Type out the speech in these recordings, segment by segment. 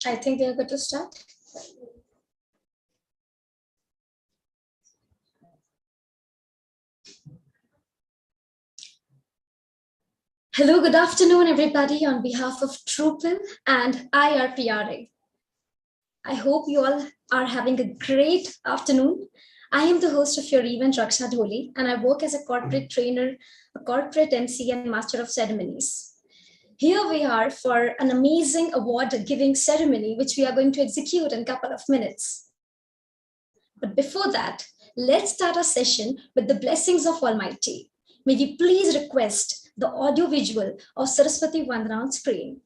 I think we are good to start. Hello, good afternoon, everybody, on behalf of Drupal and IRPRA. I hope you all are having a great afternoon. I am the host of your event, Raksha Dholi, and I work as a corporate trainer, a corporate MC, and master of ceremonies. Here we are for an amazing award-giving ceremony, which we are going to execute in a couple of minutes. But before that, let's start our session with the blessings of Almighty. May we please request the audio visual of Saraswati Vandana on screen.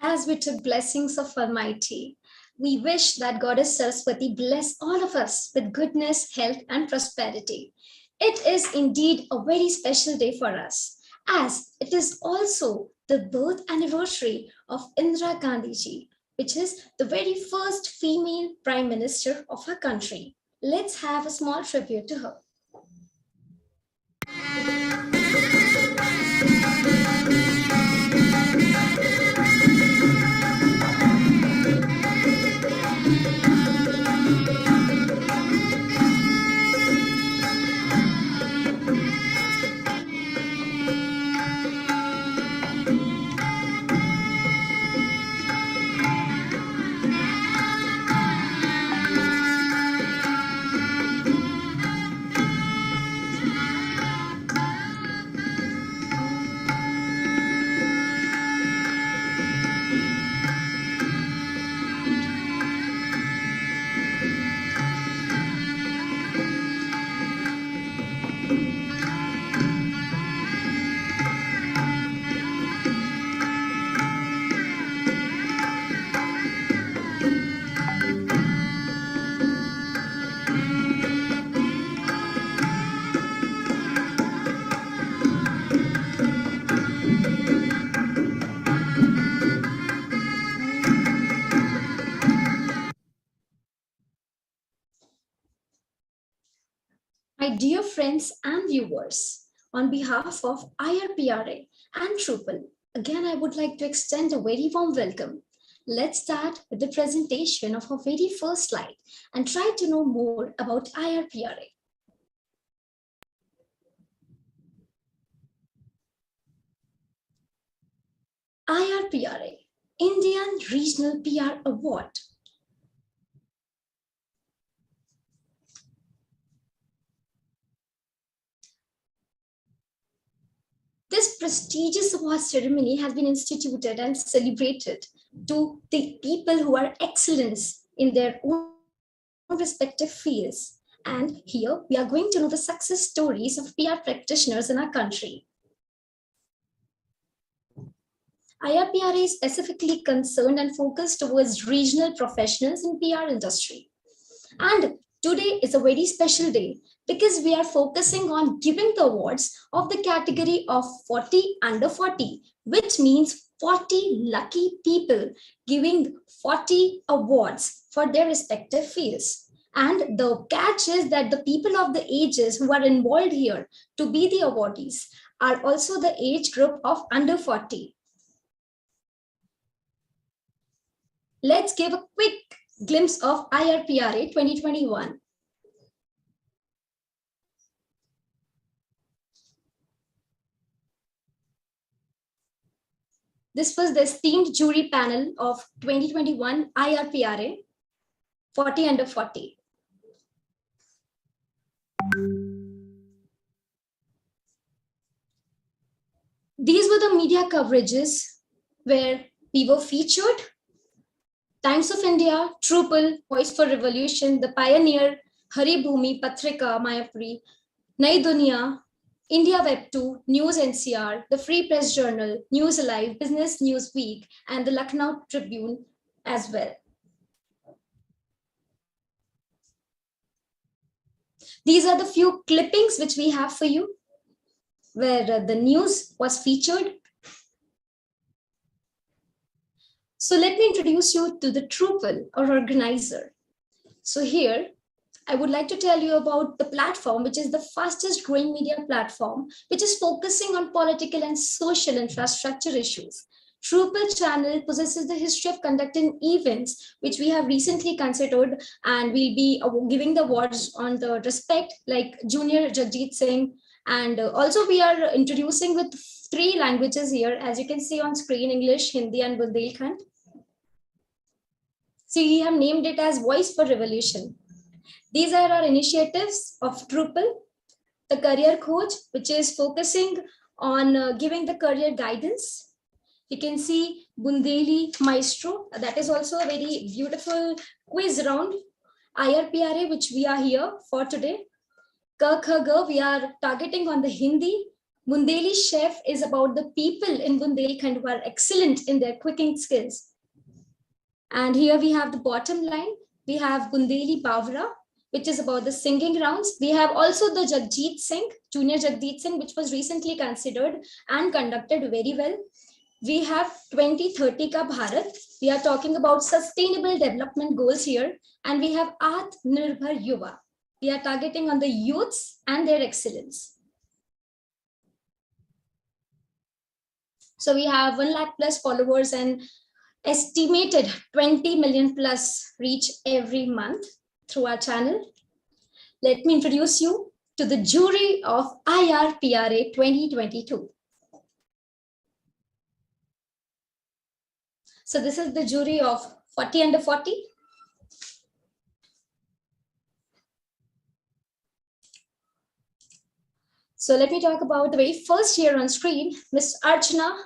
As we took blessings of Almighty, we wish that Goddess Saraswati bless all of us with goodness, health, and prosperity. It is indeed a very special day for us, as it is also the birth anniversary of Indira Gandhi ji, which is the very first female Prime Minister of our country. Let's have a small tribute to her. My dear friends and viewers, on behalf of IRPRA and Drupal, again I would like to extend a very warm welcome. let's start with the presentation of our very first slide and try to know more about IRPRA. IRPRA, Indian Regional PR Award. This prestigious award ceremony has been instituted and celebrated to the people who are excellence in their own respective fields. And here we are going to know the success stories of PR practitioners in our country. IRPRA is specifically concerned and focused towards regional professionals in PR industry. And today is a very special day because we are focusing on giving the awards of the category of 40 under 40, which means 40 lucky people giving 40 awards for their respective fields. And the catch is that the people of the ages who are involved here to be the awardees are also the age group of under 40. Let's give a quick glimpse of IRPRA 2021. This was the esteemed jury panel of 2021 IRPRA 40 under 40. These were the media coverages where we were featured. Times of India, Trupal, Voice for Revolution, The Pioneer, Hari Bhumi, Patrika, Mayapuri, Nai Dunia, India Web 2, News NCR, The Free Press Journal, News Alive, Business News Week, and the Lucknow Tribune as well. These are the few clippings which we have for you, where the news was featured. So let me introduce you to the Trupal or organizer. So here, I would like to tell you about the platform, which is the fastest growing media platform, which is focusing on political and social infrastructure issues. Trupal channel possesses the history of conducting events, which we have recently considered, and we'll be giving the awards on the respect, like Junior Jagjit Singh. And also we are introducing with 3 languages here, as you can see on screen, English, Hindi, and Bundelkhand. So we have named it as Voice for Revolution. These are our initiatives of Trupal, the Career Coach, which is focusing on giving the career guidance. You can see Bundeli Maestro, that is also a very beautiful quiz round. IRPRA, which we are here for today. Ka Kha Ga, we are targeting on the Hindi. Bundeli Chef is about the people in Bundelkhand who are excellent in their cooking skills. And here we have the bottom line. We have Bundeli Bavra, which is about the singing rounds. We have also the Jagjit Singh, Junior Jagjit Singh, which was recently considered and conducted very well. We have 2030 Ka Bharat. We are talking about sustainable development goals here. And we have Atmanirbhar Yuva. We are targeting on the youths and their excellence. So we have 1 lakh plus followers and estimated 20 million plus reach every month through our channel. Let me introduce you to the jury of IRPRA 2022. So this is the jury of 40 under 40. So let me talk about the very first here on screen, Ms. Archana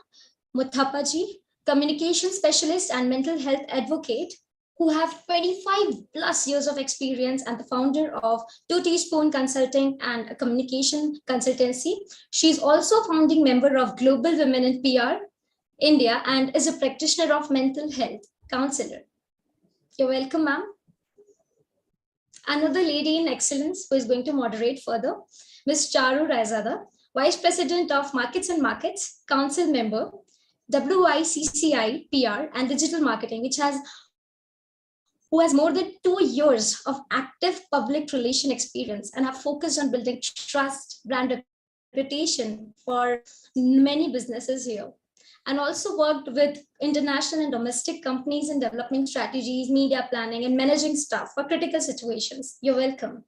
Muthappaji, communication specialist and mental health advocate, who have 25 plus years of experience and the founder of 2 Teaspoon Consulting and a communication consultancy. She's also founding member of Global Women in PR India and is a practitioner of mental health counselor. You're welcome, ma'am. Another lady in excellence who is going to moderate further, Ms. Charu Raizada, Vice President of Markets and Markets, Council Member, WICCI PR and Digital Marketing, who has more than 2 years of active public relation experience and have focused on building trust, brand reputation for many businesses here. and also worked with international and domestic companies in developing strategies, media planning, and managing staff for critical situations. You're welcome.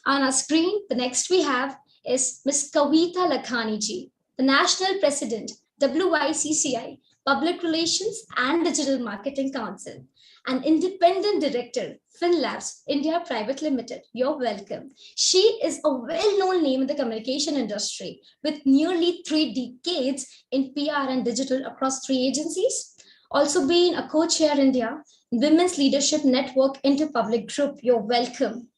On our screen, the next we have is Ms. Kavita Lakhani ji, the National President, WICCI, Public Relations and Digital Marketing Council, and Independent Director, FinLabs India Private Limited. You're welcome. She is a well-known name in the communication industry with nearly 3 decades in PR and digital across 3 agencies. Also being a co-chair India Women's Leadership Network Interpublic Group. You're welcome.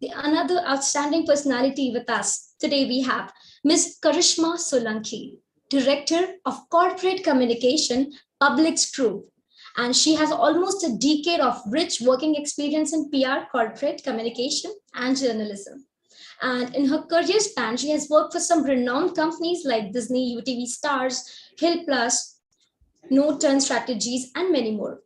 Another outstanding personality with us today we have Ms. Karishma Solanki, Director of Corporate Communication, Publics Group. And she has almost a decade of rich working experience in PR, corporate communication, and journalism. And in her career span, she has worked for some renowned companies like Disney, UTV Stars, Hill Plus, No Turn Strategies, and many more.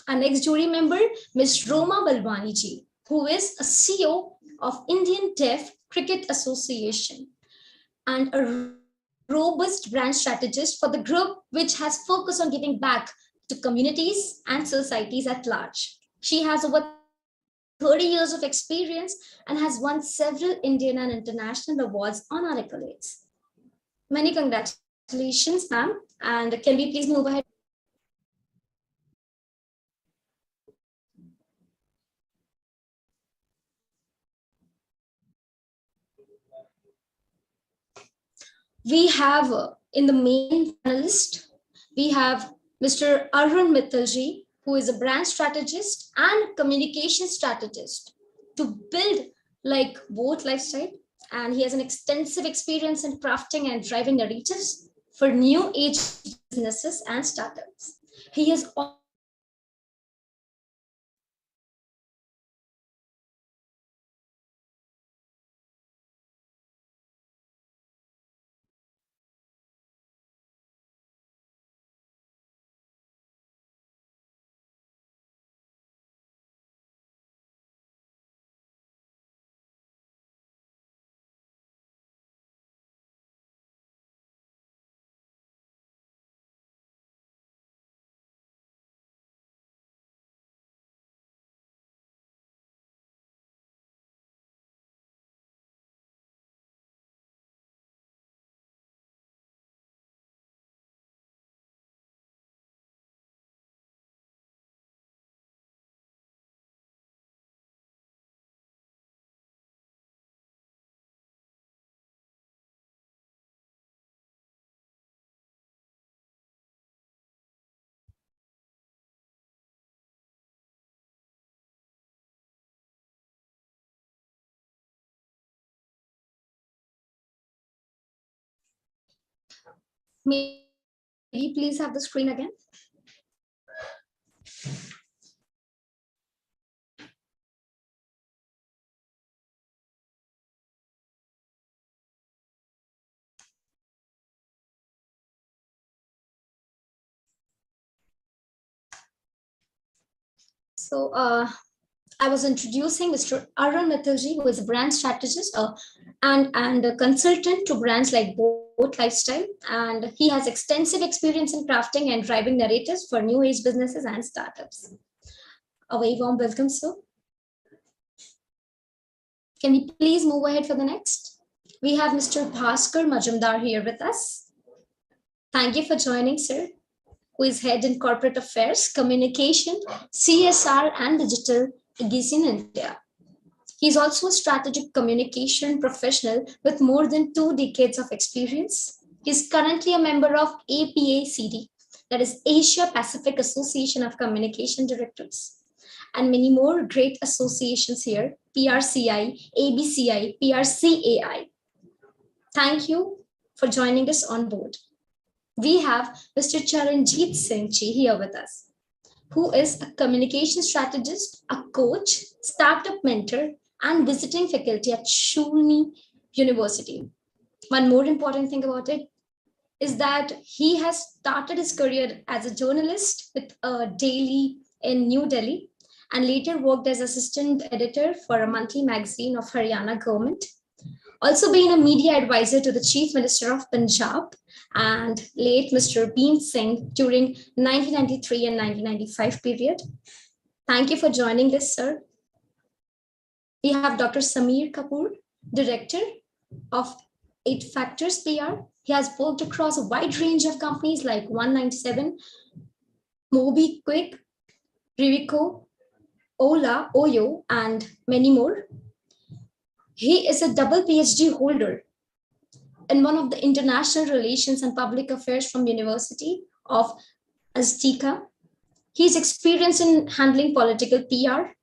Our next jury member, Ms. Roma Balwani ji, who is a CEO of Indian Deaf Cricket Association and a robust brand strategist for the group, which has focused on giving back to communities and societies at large. She has over 30 years of experience and has won several Indian and international awards on our accolades. Many congratulations, ma'am. And can we please move ahead? We have in the main panelist, we have Mr. Arun Mittalji, who is a brand strategist and communication strategist to build like both lifestyle. And he has an extensive experience in crafting and driving narratives for new age businesses and startups. He has May we please have the screen again? So I was introducing Mr. Arun Mittalji, who is a brand strategist and a consultant to brands like Boat Lifestyle. And he has extensive experience in crafting and driving narratives for new age businesses and startups. A very warm welcome, sir. Can we please move ahead for the next? We have Mr. Bhaskar Majumdar here with us. Thank you for joining, sir, who is head in corporate affairs, communication, CSR, and digital in India. He's also a strategic communication professional with more than 2 decades of experience. He's currently a member of APACD, that is Asia Pacific Association of Communication Directors, and many more great associations here, PRCI, ABCI, PRCAI. Thank you for joining us on board. We have Mr. Charanjit Singh Ji here with us, who is a communication strategist, a coach, startup mentor, and visiting faculty at Shulni University. One more important thing about it is that he has started his career as a journalist with a daily in New Delhi, and later worked as assistant editor for a monthly magazine of Haryana government. Also being a media advisor to the Chief Minister of Punjab and late Mr. Beam Singh during 1993 and 1995 period. Thank you for joining us, sir. We have Dr. Samir Kapoor, Director of 8 Factors PR. He has worked across a wide range of companies like 197, MobiQuick, Rivico, Ola, Oyo, and many more. He is a double PhD holder in one of the international relations and public affairs from University of Azteca. He's experienced in handling political PR.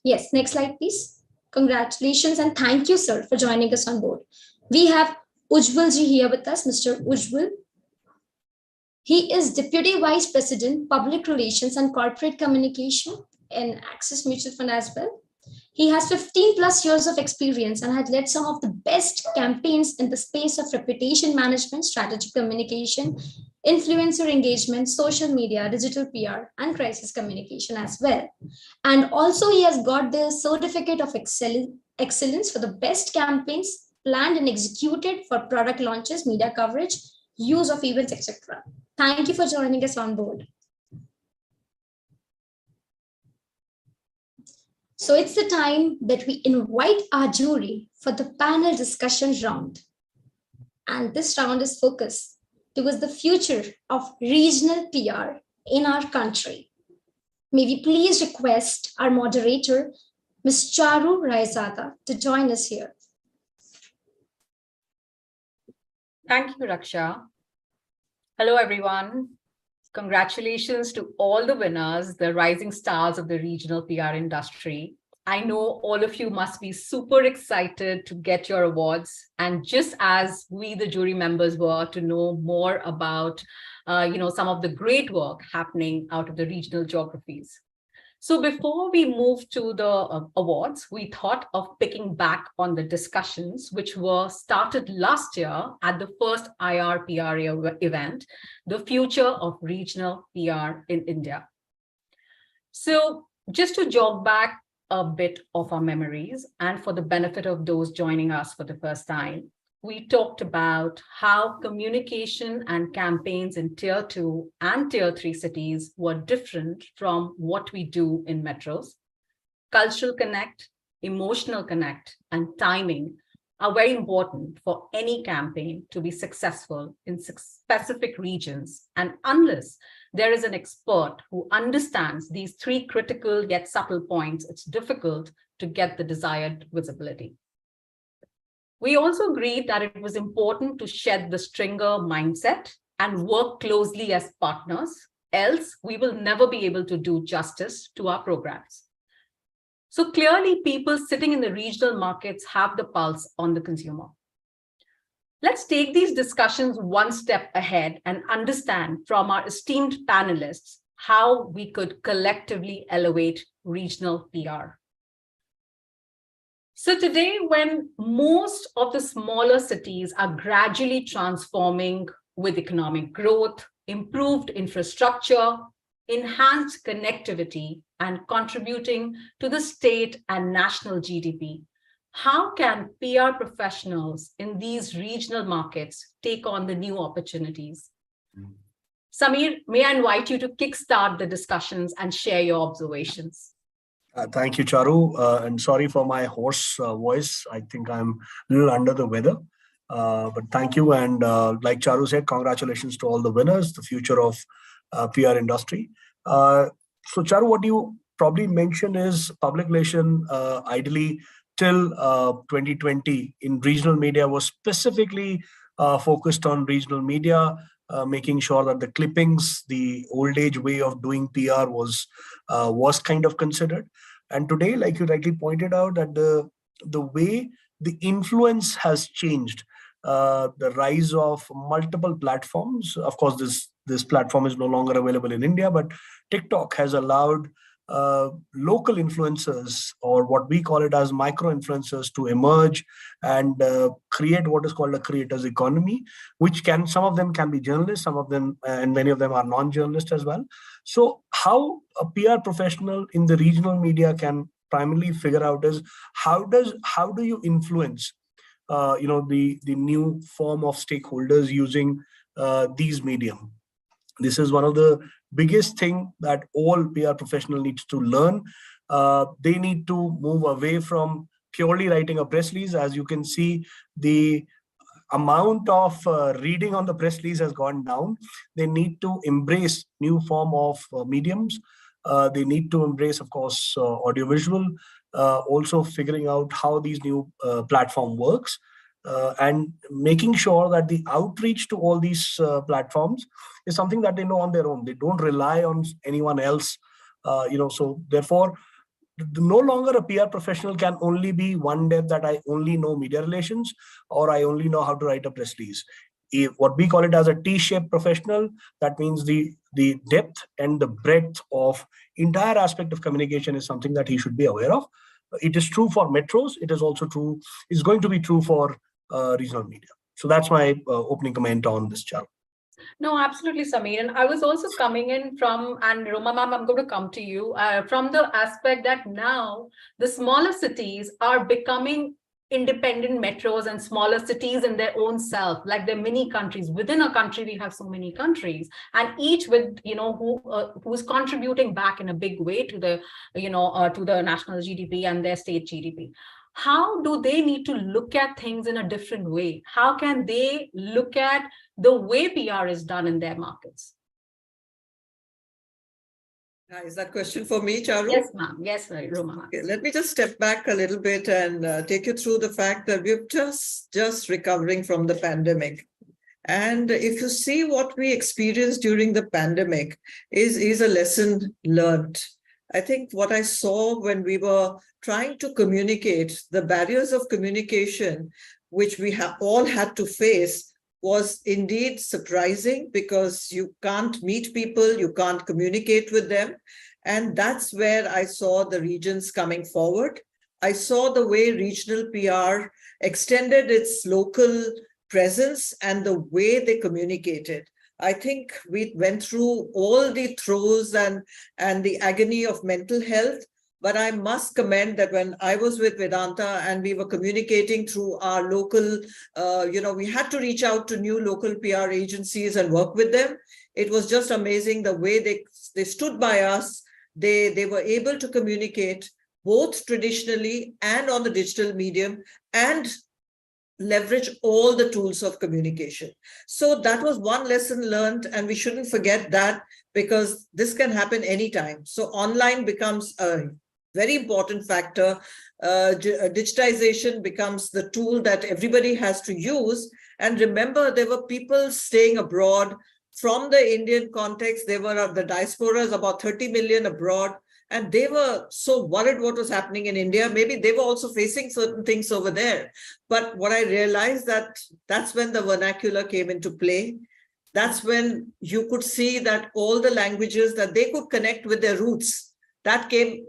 Yes, next slide, please. Congratulations and thank you, sir, for joining us on board. We have Ujjwal ji here with us, Mr. Ujjwal. He is Deputy Vice President, Public Relations and Corporate Communication in Axis Mutual Fund as well. He has 15 plus years of experience and had led some of the best campaigns in the space of reputation management, strategic communication, influencer engagement, social media, digital PR, and crisis communication as well. And also he has got the certificate of excellence for the best campaigns planned and executed for product launches, media coverage, use of events, etc. Thank you for joining us on board. So it's the time that we invite our jury for the panel discussion round. And this round is focused towards the future of regional PR in our country. May we please request our moderator, Ms. Charu Raizada, to join us here. Thank you, Raksha. Hello, everyone. Congratulations to all the winners, the rising stars of the regional PR industry. I know all of you must be super excited to get your awards. And just as we, the jury members, were to know more about some of the great work happening out of the regional geographies. So before we move to the awards, we thought of picking back on the discussions which were started last year at the first IRPRA event, the future of regional PR in India. So just to jog back a bit of our memories and for the benefit of those joining us for the first time, we talked about how communication and campaigns in tier 2 and tier 3 cities were different from what we do in metros. Cultural connect, emotional connect, and timing are very important for any campaign to be successful in specific regions. And unless there is an expert who understands these 3 critical yet subtle points, it's difficult to get the desired visibility. We also agreed that it was important to shed the stringer mindset and work closely as partners, else we will never be able to do justice to our programs. So clearly, people sitting in the regional markets have the pulse on the consumer. Let's take these discussions one step ahead and understand from our esteemed panelists how we could collectively elevate regional PR. So today, when most of the smaller cities are gradually transforming with economic growth, improved infrastructure, enhanced connectivity, and contributing to the state and national GDP, how can PR professionals in these regional markets take on the new opportunities? Samir, may I invite you to kickstart the discussions and share your observations? Thank you, Charu, and sorry for my hoarse voice. I think I'm a little under the weather, but thank you. And like Charu said, congratulations to all the winners, the future of PR industry. So Charu, what you probably mentioned is public relation ideally till 2020 in regional media was specifically focused on regional media, making sure that the clippings, the old age way of doing PR was kind of considered. And today, like you rightly pointed out, that the way the influence has changed, the rise of multiple platforms. Of course, this platform is no longer available in India, but TikTok has allowed local influencers, or what we call it as micro influencers, to emerge and create what is called a creators economy, which can, some of them can be journalists, some of them and many of them are non-journalists as well. So how a PR professional in the regional media can primarily figure out is how do you influence the new form of stakeholders using these medium. This is one of the biggest thing that all PR professional needs to learn. They need to move away from purely writing a press release. As you can see, the amount of reading on the press release has gone down. They need to embrace new form of mediums. They need to embrace, of course, audiovisual, also figuring out how these new platform works, and making sure that the outreach to all these platforms is something that they know on their own. They don't rely on anyone else. So therefore, no longer a PR professional can only be one depth, that I only know media relations or I only know how to write a press release. What we call it as a T-shaped professional, that means the depth and the breadth of entire aspect of communication is something that he should be aware of. It is true for metros. It is also true, is going to be true for regional media. So that's my opening comment on this, channel. No, absolutely, Sameer. And I was also coming in from, and Roma ma'am, I'm going to come to you, from the aspect that now the smaller cities are becoming independent metros and smaller cities in their own self, like they're mini countries. Within a country, we have so many countries, and each with, who's contributing back in a big way to the, to the national GDP and their state GDP. How do they need to look at things in a different way? How can they look at the way PR is done in their markets? Is that question for me, Charu? Yes, ma'am. Yes, Roma. Okay, let me just step back a little bit and take you through the fact that we're just recovering from the pandemic. And if you see what we experienced during the pandemic is a lesson learned. I think what I saw when we were trying to communicate, the barriers of communication, which we all had to face, was indeed surprising, because you can't meet people, you can't communicate with them. And that's where I saw the regions coming forward. I saw the way regional PR extended its local presence and the way they communicated. I think we went through all the throes and the agony of mental health. But I must commend that when I was with Vedanta and we were communicating through our local, we had to reach out to new local PR agencies and work with them. It was just amazing the way they stood by us. They were able to communicate both traditionally and on the digital medium and leverage all the tools of communication. So that was one lesson learned, and we shouldn't forget that, because this can happen anytime. So online becomes a very important factor. Digitization becomes the tool that everybody has to use. And remember, there were people staying abroad from the Indian context. They were the diasporas, about 30 million abroad. And they were so worried what was happening in India. Maybe they were also facing certain things over there. But what I realized, that's when the vernacular came into play. That's when you could see that all the languages that they could connect with their roots, that came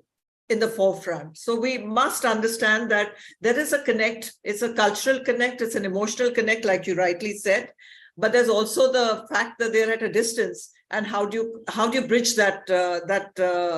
in the forefront. So we must understand that there is a connect. It's a cultural connect. It's an emotional connect, like you rightly said. But there's also the fact that they're at a distance. And how do you bridge that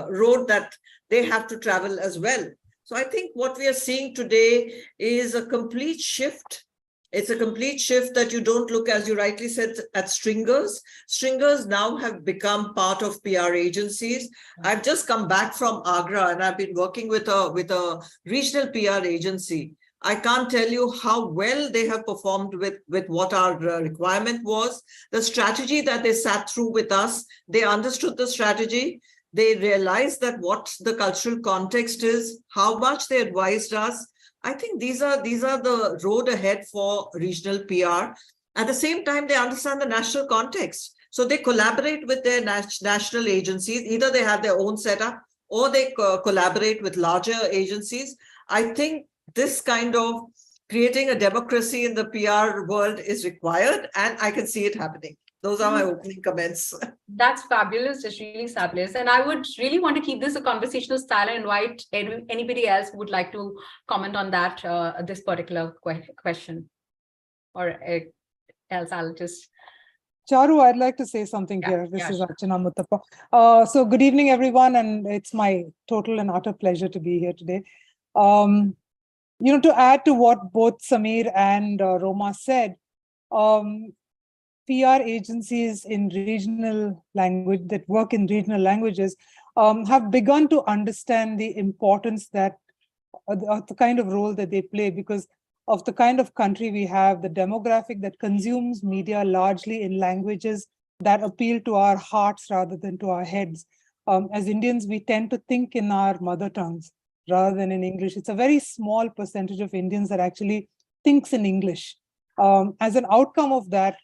road that they have to travel as well? So I think what we are seeing today is a complete shift. It's a complete shift that you don't look, as you rightly said, at stringers. Stringers now have become part of PR agencies. I've just come back from Agra and I've been working with a regional PR agency. I can't tell you how well they have performed with what our requirement was. The strategy that they sat through with us, they understood the strategy. They realized that what the cultural context is, how much they advised us. I think these are the road ahead for regional PR. At the same time, they understand the national context. So they collaborate with their national agencies. Either they have their own setup or they collaborate with larger agencies. I think this kind of creating a democracy in the PR world is required, and I can see it happening. Those are my opening comments. That's fabulous. It's really fabulous. And I would really want to keep this a conversational style and invite anybody else who would like to comment on that, this particular question. Or else I'll just... Charu, I'd like to say something here. This is Archana Muthappa. So good evening, everyone. And it's my total and utter pleasure to be here today. To add to what both Samir and Roma said, PR agencies in regional language that work in regional languages have begun to understand the importance that the kind of role that they play, because of the kind of country we have, the demographic that consumes media largely in languages that appeal to our hearts rather than to our heads. As Indians, we tend to think in our mother tongues rather than in English. It's a very small percentage of Indians that actually thinks in English. As an outcome of that,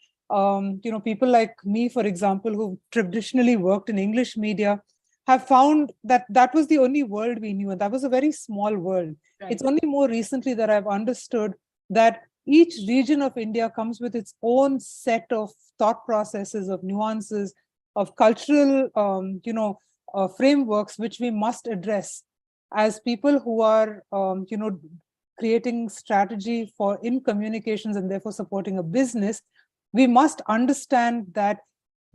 people like me, for example, who traditionally worked in English media, have found that that was the only world we knew, and that was a very small world. Right. It's only more recently that I've understood that each region of India comes with its own set of thought processes, of nuances, of cultural, frameworks, which we must address as people who are, creating strategy in communications and therefore supporting a business. We must understand that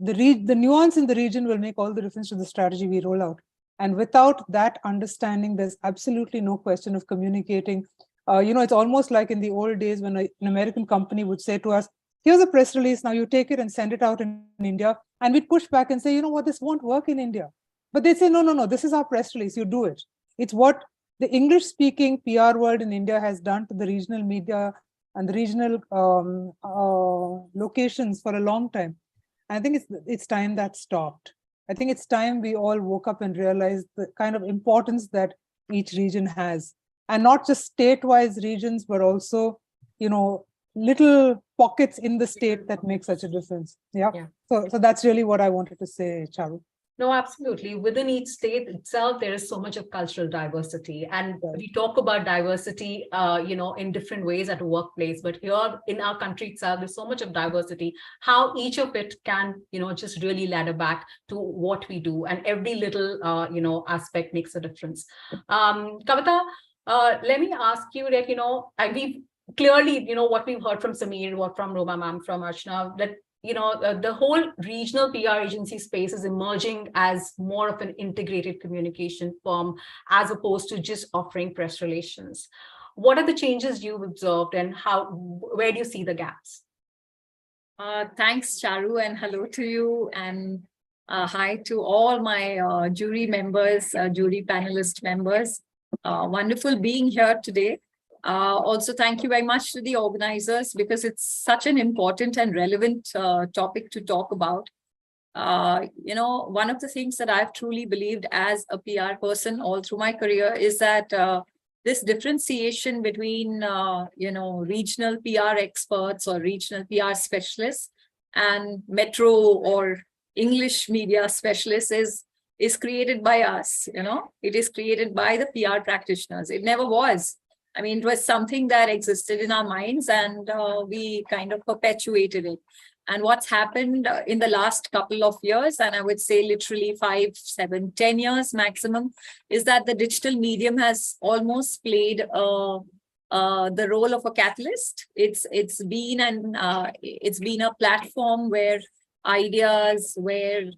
the nuance in the region will make all the difference to the strategy we roll out. And without that understanding, there's absolutely no question of communicating. It's almost like in the old days when an American company would say to us, here's a press release, now you take it and send it out in India. And we'd push back and say, you know what, this won't work in India. But they'd say, no, this is our press release, you do it. It's what the English-speaking PR world in India has done to the regional media and the regional locations for a long time. I think it's time that stopped. I think it's time we all woke up and realized the kind of importance that each region has, and not just state-wise regions, but also, little pockets in the state that make such a difference. Yeah. So that's really what I wanted to say, Charu. No, absolutely. Within each state itself, there is so much of cultural diversity. And we talk about diversity, in different ways at a workplace. But here in our country itself, there's so much of diversity, how each of it can, just really ladder back to what we do. And every little, aspect makes a difference. Kavita, let me ask you that, we've clearly, what we've heard from Samir, what from Roma ma'am, from Archana, that the whole regional PR agency space is emerging as more of an integrated communication firm, as opposed to just offering press relations. What are the changes you've observed, and where do you see the gaps? Thanks, Charu, and hello to you, and hi to all my jury members, jury panelist members. Wonderful being here today. Also, thank you very much to the organizers, because it's such an important and relevant topic to talk about. One of the things that I've truly believed as a PR person all through my career is that this differentiation between, regional PR experts or regional PR specialists and metro or English media specialists is created by us. It is created by the PR practitioners. It never was. I mean, it was something that existed in our minds, and we kind of perpetuated it. And what's happened in the last couple of years, and I would say literally 5, 7, 10 years maximum, is that the digital medium has almost played the role of a catalyst. It's been a platform where ideas, where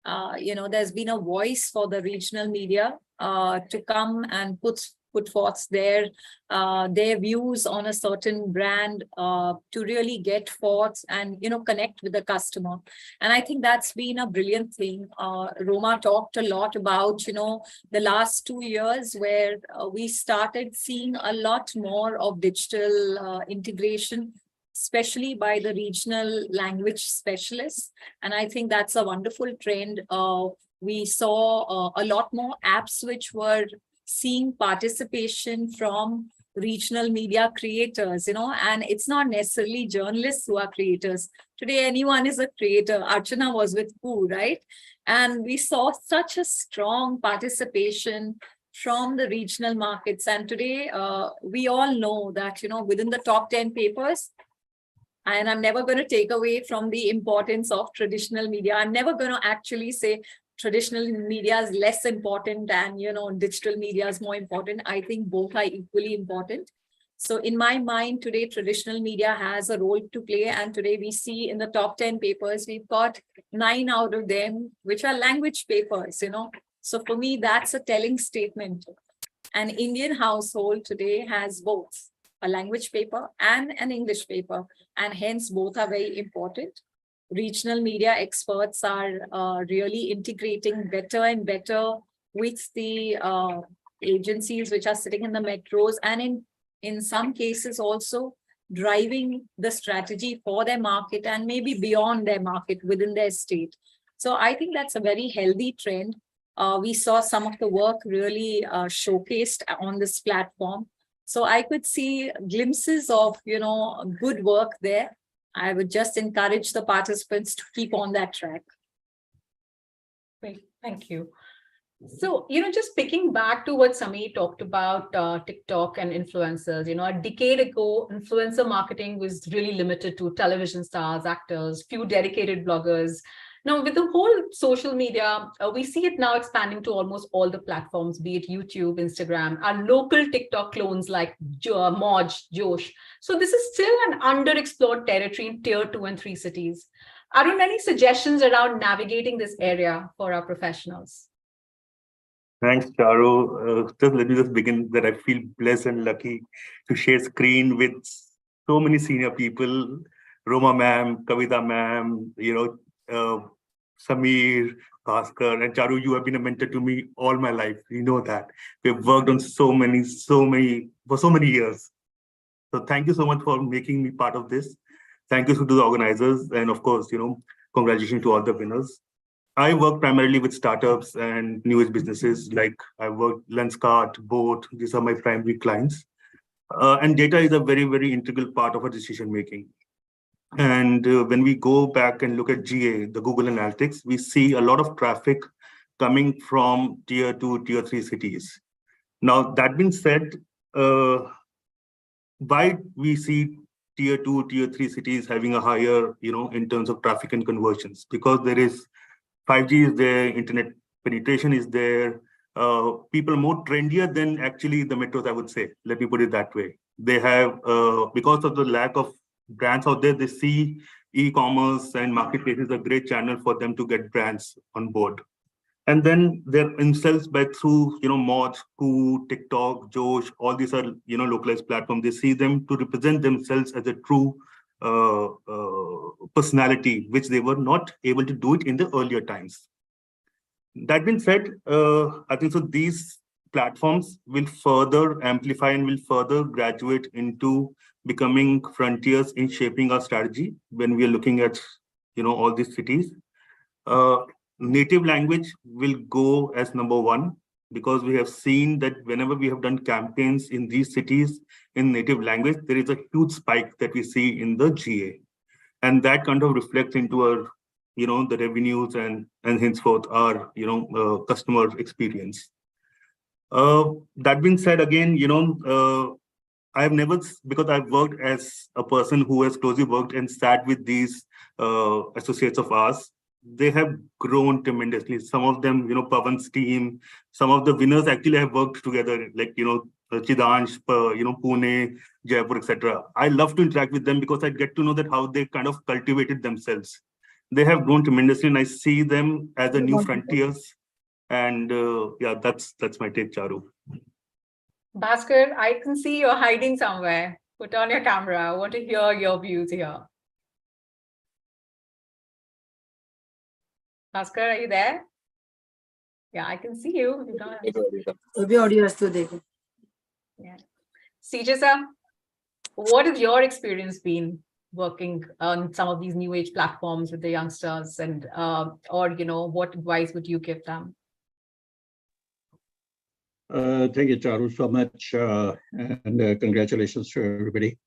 there's been a voice for the regional media to come and put forth their views on a certain brand to really get forth and connect with the customer. And I think that's been a brilliant thing. Roma talked a lot about the last 2 years where we started seeing a lot more of digital integration, especially by the regional language specialists. And I think that's a wonderful trend. We saw a lot more apps which were seeing participation from regional media creators, and it's not necessarily journalists who are creators. Today, anyone is a creator. Archana was with Poo, right? And we saw such a strong participation from the regional markets. And today, we all know that, within the top 10 papers, And I'm never going to take away from the importance of traditional media. I'm never going to actually say traditional media is less important and, digital media is more important. I think both are equally important. So in my mind today, traditional media has a role to play. And today we see in the top 10 papers, we've got 9 out of them, which are language papers, So for me, that's a telling statement. An Indian household today has both a language paper and an English paper, and hence both are very important. Regional media experts are really integrating better and better with the agencies which are sitting in the metros, and in some cases also driving the strategy for their market and maybe beyond their market within their state. So I think that's a very healthy trend. We saw some of the work really showcased on this platform. So I could see glimpses of, good work there. I would just encourage the participants to keep on that track. Great, thank you. So, just picking back to what Sami talked about TikTok and influencers, a decade ago, influencer marketing was really limited to television stars, actors, few dedicated bloggers. Now, with the whole social media, we see it now expanding to almost all the platforms, be it YouTube, Instagram, our local TikTok clones like Moj, Josh. So this is still an underexplored territory in tier 2 and 3 cities. Arun, any suggestions around navigating this area for our professionals? Thanks, Charu. Just let me just begin that I feel blessed and lucky to share screen with so many senior people, Roma ma'am, Kavita ma'am, Samir, Bhaskar, and Charu, you have been a mentor to me all my life. You know that. We've worked on so many, for so many years. So thank you so much for making me part of this. Thank you to the organizers. And of course, congratulations to all the winners. I work primarily with startups and new age businesses. Like I work Lenskart, Boat. These are my primary clients. And data is a very, very integral part of our decision making. And when we go back and look at GA, the Google Analytics, we see a lot of traffic coming from tier 2, tier 3 cities. Now, that being said, why we see tier 2, tier 3 cities having a higher, in terms of traffic and conversions? Because there is 5G is there, internet penetration is there, people more trendier than actually the metros, I would say. Let me put it that way. They have, because of the lack of brands out there, they see e-commerce and marketplace is a great channel for them to get brands on board. And then they're themselves through, Moj, Koo, TikTok, Josh, all these are, localized platforms. They see them to represent themselves as a true personality, which they were not able to do it in the earlier times. That being said, I think so these platforms will further amplify and will further graduate into becoming frontiers in shaping our strategy when we are looking at, all these cities. Native language will go as number one, because we have seen that whenever we have done campaigns in these cities in native language, there is a huge spike that we see in the GA. And that kind of reflects into our, the revenues and henceforth our, customer experience. That being said, again, I've never, because I've worked as a person who has closely worked and sat with these associates of ours. They have grown tremendously. Some of them, Pavan's team, some of the winners actually have worked together, like, Chidansh, Pune, Jaipur, etc. I love to interact with them because I get to know that how they kind of cultivated themselves. They have grown tremendously, and I see them as the new frontiers. And yeah, that's my take, Charu. Bhaskar, I can see you're hiding somewhere. Put on your camera. I want to hear your views here. Bhaskar, are you there? Yeah, I can see you. Yeah. CJ sir, what has your experience been working on some of these new age platforms with the youngsters, and or what advice would you give them? Thank you, Charu, so much, and congratulations to everybody.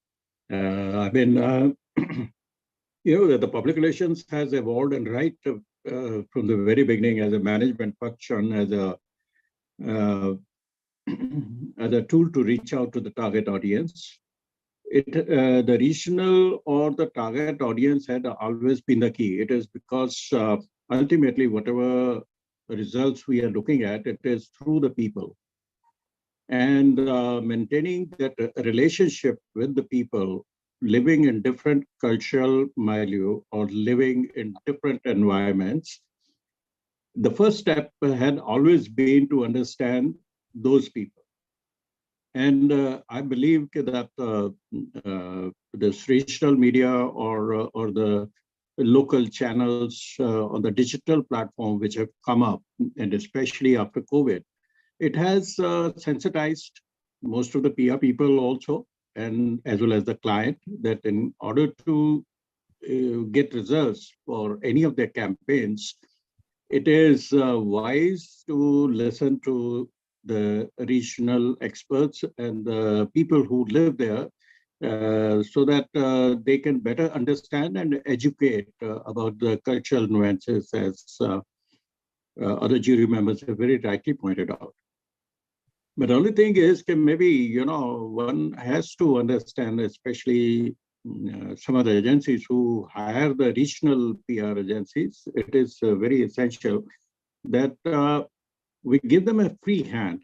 I mean, the public relations has evolved, and right from the very beginning as a management function, as a tool to reach out to the target audience. the regional or the target audience had always been the key. It is because ultimately whatever results we are looking at, it is through the people. And maintaining that relationship with the people, living in different cultural milieu or living in different environments, the first step had always been to understand those people. And I believe that this regional media or the local channels on the digital platform which have come up, and especially after COVID, it has sensitized most of the PR people also, and as well as the client, that in order to get results for any of their campaigns, it is wise to listen to the regional experts and the people who live there so that they can better understand and educate about the cultural nuances, as other jury members have very rightly pointed out. But the only thing is, maybe, one has to understand, especially some of the agencies who hire the regional PR agencies, it is very essential that we give them a free hand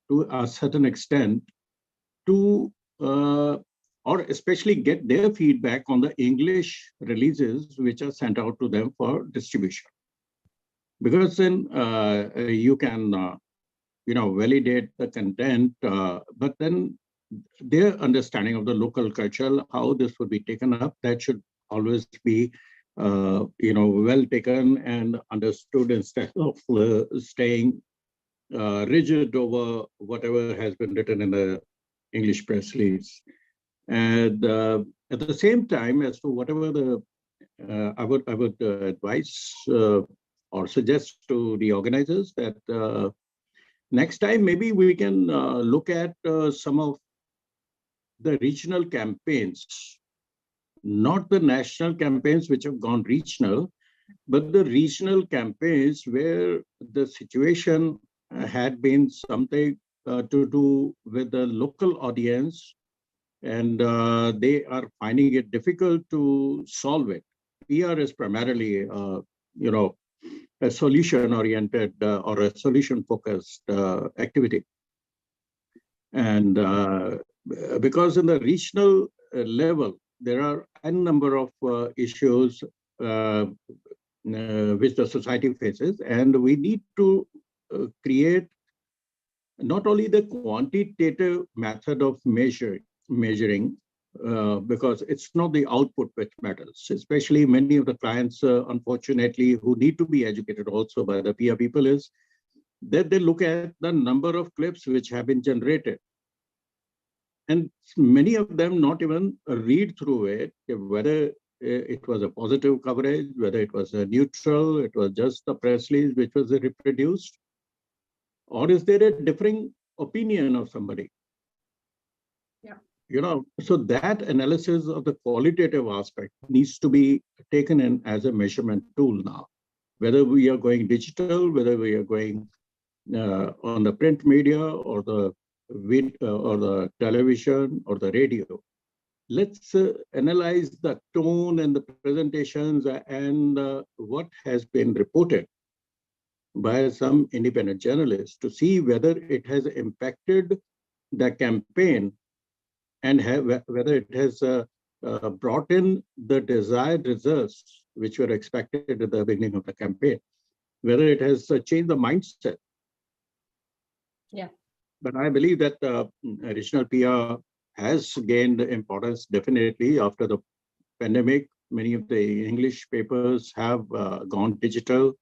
to a certain extent to, or especially get their feedback on the English releases which are sent out to them for distribution. Because then you can, validate the content, but then their understanding of the local culture, how this would be taken up, that should always be, well taken and understood instead of staying rigid over whatever has been written in the English press release. And at the same time, as to whatever the, I would advise or suggest to the organizers that next time maybe we can look at some of the regional campaigns, not the national campaigns which have gone regional, but the regional campaigns where the situation had been something to do with the local audience, and they are finding it difficult to solve it. PR is primarily, a solution-oriented or a solution-focused activity. And because in the regional level, there are a number of issues which the society faces, and we need to create not only the quantitative method of measuring, because it's not the output which matters, especially many of the clients, unfortunately, who need to be educated also by the PR people, is that they look at the number of clips which have been generated. And many of them not even read through it, whether it was a positive coverage, whether it was a neutral, it was just a press release which was reproduced, or is there a differing opinion of somebody? So that analysis of the qualitative aspect needs to be taken in as a measurement tool now. Whether we are going digital, whether we are going on the print media or the television or the radio, let's analyze the tone and the presentations and what has been reported by some independent journalists to see whether it has impacted the campaign and whether it has brought in the desired results which were expected at the beginning of the campaign, whether it has changed the mindset. Yeah. But I believe that regional PR has gained importance definitely after the pandemic. Many of the English papers have gone digital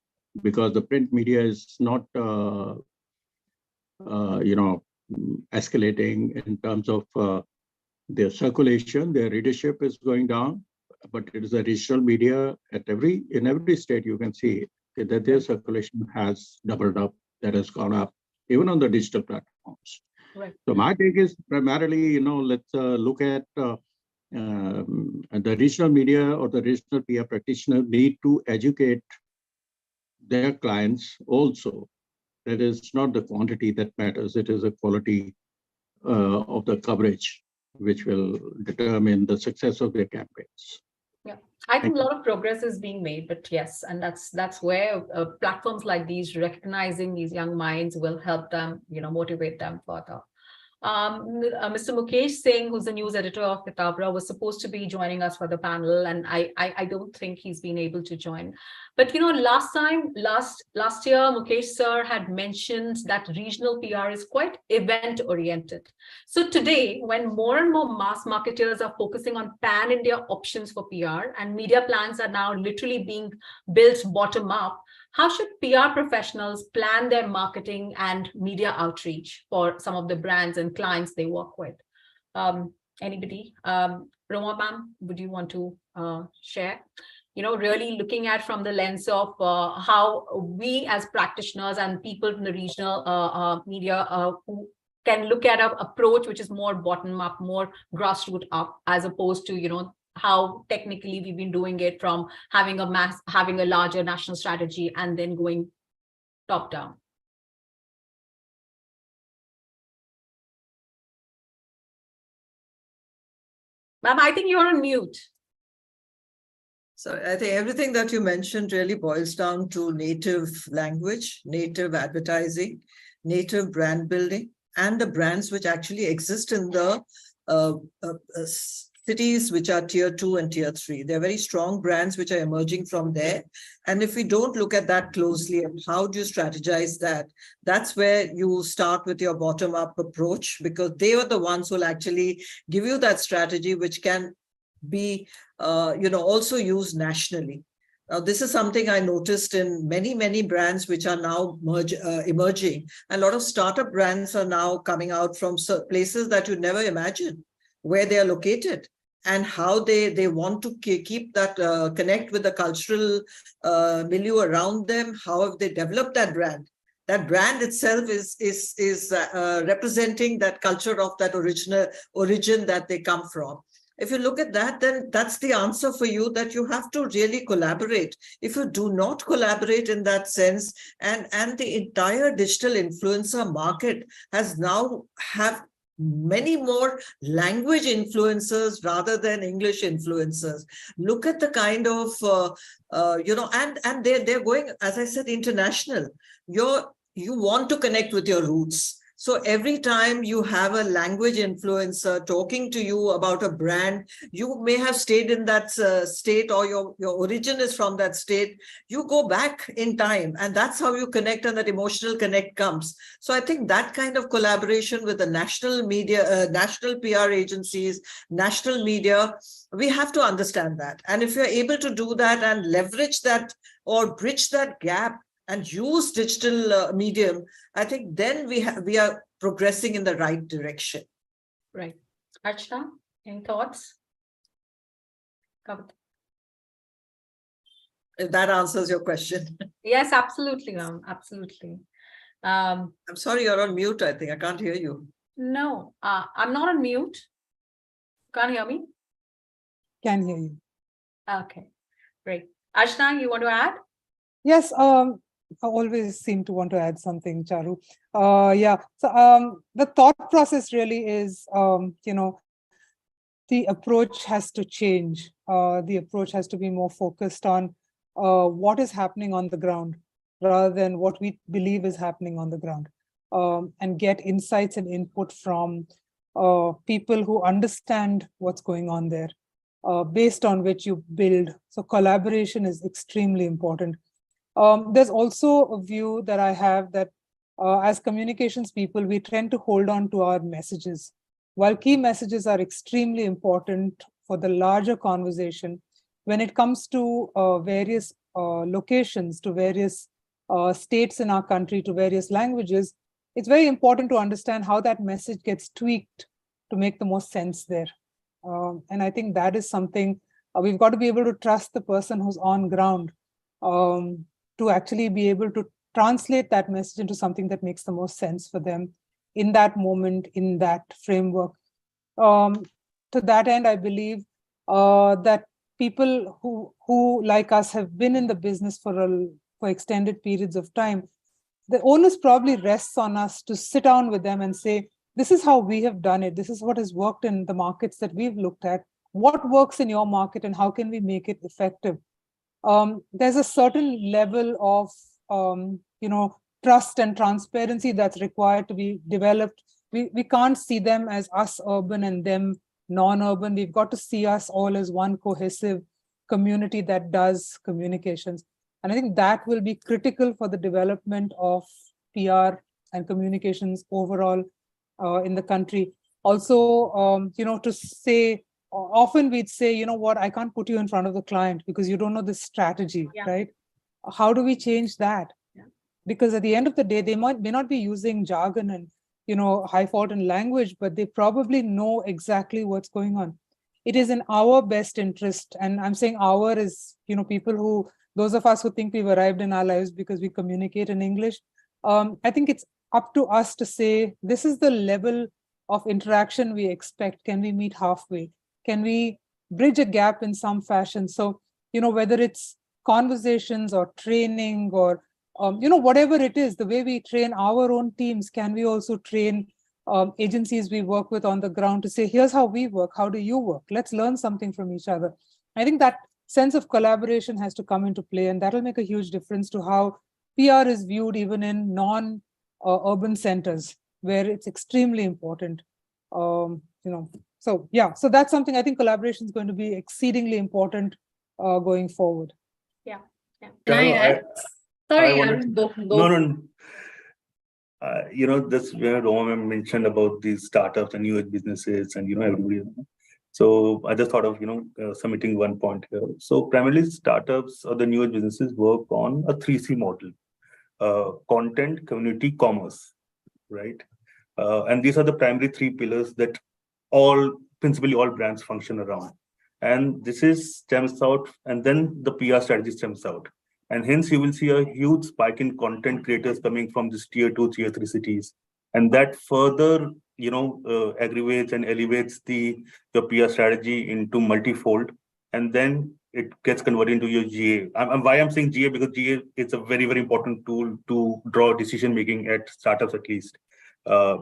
because the print media is not, escalating in terms of their circulation. Their readership is going down, but it is a regional media in every state. You can see that their circulation has doubled up, that has gone up, even on the digital platforms. Right. So my take is primarily, let's look at the regional media or the regional PR practitioner need to educate their clients also. That is not the quantity that matters, it is the quality of the coverage which will determine the success of their campaigns. Yeah, I think a lot of progress is being made, but yes, and that's where platforms like these, recognizing these young minds, will help them, motivate them further. Mr. Mukesh Singh, who's the news editor of IRPRA, was supposed to be joining us for the panel, and I don't think he's been able to join. But last year, Mukesh sir had mentioned that regional PR is quite event oriented. So today, when more and more mass marketers are focusing on pan-India options for PR, and media plans are now literally being built bottom up, how should PR professionals plan their marketing and media outreach for some of the brands and clients they work with? Anybody? Roma ma'am, would you want to share? Really looking at from the lens of how we as practitioners and people from the regional media who can look at an approach which is more bottom up, more grassroots up, as opposed to, how technically we've been doing it from having a larger national strategy and then going top down. Ma'am, I think you're on mute. So I think everything that you mentioned really boils down to native language, native advertising, native brand building, and the brands which actually exist in the cities which are tier 2 and tier 3. They're very strong brands which are emerging from there. And if we don't look at that closely, and how do you strategize that? That's where you start with your bottom-up approach, because they are the ones who will actually give you that strategy, which can be also used nationally. Now, this is something I noticed in many brands which are now emerging. A lot of startup brands are now coming out from places that you never imagined where they are located, and how they want to keep that connect with the cultural milieu around them. How have they developed that brand? That brand itself is representing that culture of that origin that they come from. If you look at that, then that's the answer for you, that you have to really collaborate. If you do not collaborate in that sense, and the entire digital influencer market has now have many more language influencers rather than English influencers. Look at the kind of, and they're going, as I said, international. You want to connect with your roots. So every time you have a language influencer talking to you about a brand, you may have stayed in that state, or your origin is from that state. You go back in time, and that's how you connect, and that emotional connect comes. So I think that kind of collaboration with the national media, national PR agencies, national media, we have to understand that. And if you're able to do that and leverage that or bridge that gap and use digital medium, I think then we are progressing in the right direction. Right. Archana, any thoughts? If that answers your question. Yes, absolutely, ma'am. Absolutely. I'm sorry, you're on mute, I think. I can't hear you. No, I'm not on mute. Can't hear me? Can hear you. Okay, great. Archana, you want to add? Yes, I always seem to want to add something, Charu. Yeah, so the thought process really is, the approach has to change. The approach has to be more focused on what is happening on the ground rather than what we believe is happening on the ground, and get insights and input from people who understand what's going on there, based on which you build. So collaboration is extremely important. There's also a view that I have that as communications people, we tend to hold on to our messages. While key messages are extremely important for the larger conversation, when it comes to various locations, to various states in our country, to various languages, it's very important to understand how that message gets tweaked to make the most sense there. And I think that is something we've got to be able to trust the person who's on ground, to actually be able to translate that message into something that makes the most sense for them in that moment, in that framework. To that end, I believe that people who like us have been in the business for extended periods of time, the onus probably rests on us to sit down with them and say, this is how we have done it. This is what has worked in the markets that we've looked at. What works in your market and how can we make it effective? There's a certain level of, trust and transparency that's required to be developed. We can't see them as us urban and them non-urban. We've got to see us all as one cohesive community that does communications. And I think that will be critical for the development of PR and communications overall in the country. Also, to say, often we'd say, you know what, I can't put you in front of the client because you don't know the strategy, right? How do we change that? Because at the end of the day, they may not be using jargon and, high faultin language, but they probably know exactly what's going on. It is in our best interest. And I'm saying our is, those of us who think we've arrived in our lives because we communicate in English. I think it's up to us to say, this is the level of interaction we expect. Can we meet halfway? Can we bridge a gap in some fashion? So, whether it's conversations or training or, whatever it is, the way we train our own teams, can we also train agencies we work with on the ground to say, here's how we work. How do you work? Let's learn something from each other. I think that sense of collaboration has to come into play, and that'll make a huge difference to how PR is viewed even in non-urban centers, where it's extremely important. So that's something I think collaboration is going to be exceedingly important going forward. Yeah. Sorry, No. This where Roma mentioned about these startups and new age businesses and, everybody. So I just thought of, submitting one point here. So primarily startups or the new age businesses work on a 3C model, content, community, commerce, right? And these are the primary three pillars that principally all brands function around. And this stems out, and then the PR strategy stems out. And hence you will see a huge spike in content creators coming from this tier 2, tier 3 cities. And that further, aggravates and elevates the PR strategy into multifold. And then it gets converted into your GA. Why I'm saying GA, because GA is a very, very important tool to draw decision-making at startups at least,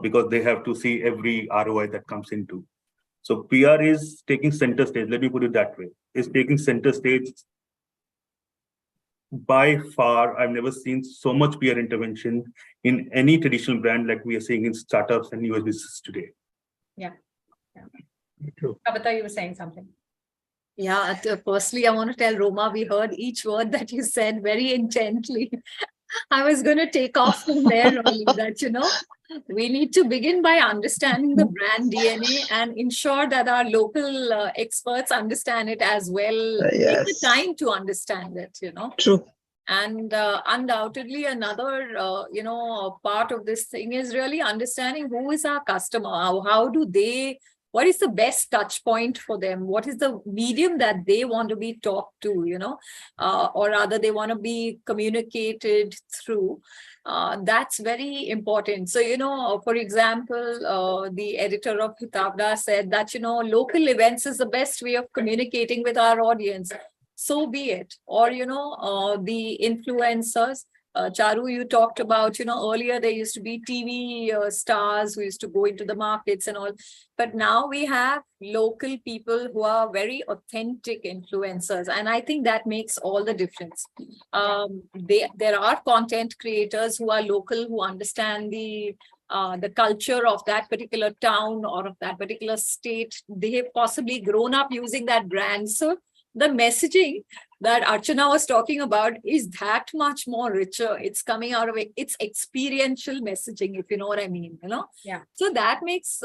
because they have to see every ROI that comes into. So PR is taking center stage, let me put it that way, is taking center stage. By far, I've never seen so much PR intervention in any traditional brand like we are seeing in startups and US businesses today. Yeah. Kavita, you were saying something. Yeah, firstly, I want to tell Roma, we heard each word that you said very intently. I was going to take off from there only that, we need to begin by understanding the brand DNA and ensure that our local experts understand it as well. Take the time to understand it, True. And undoubtedly, another, part of this thing is really understanding who is our customer. How do they, what is the best touch point for them? What is the medium that they want to be talked to, or rather they want to be communicated through? That's very important. So, for example, the editor of Hitabda said that, local events is the best way of communicating with our audience. So be it. Or, the influencers. Charu, you talked about, earlier there used to be TV stars who used to go into the markets and all. But now we have local people who are very authentic influencers. And I think that makes all the difference. There are content creators who are local, who understand the culture of that particular town or of that particular state. They have possibly grown up using that brand. So the messaging that Archana was talking about is that much more richer. It's coming out of it. It's experiential messaging, if you know what I mean, Yeah. So that makes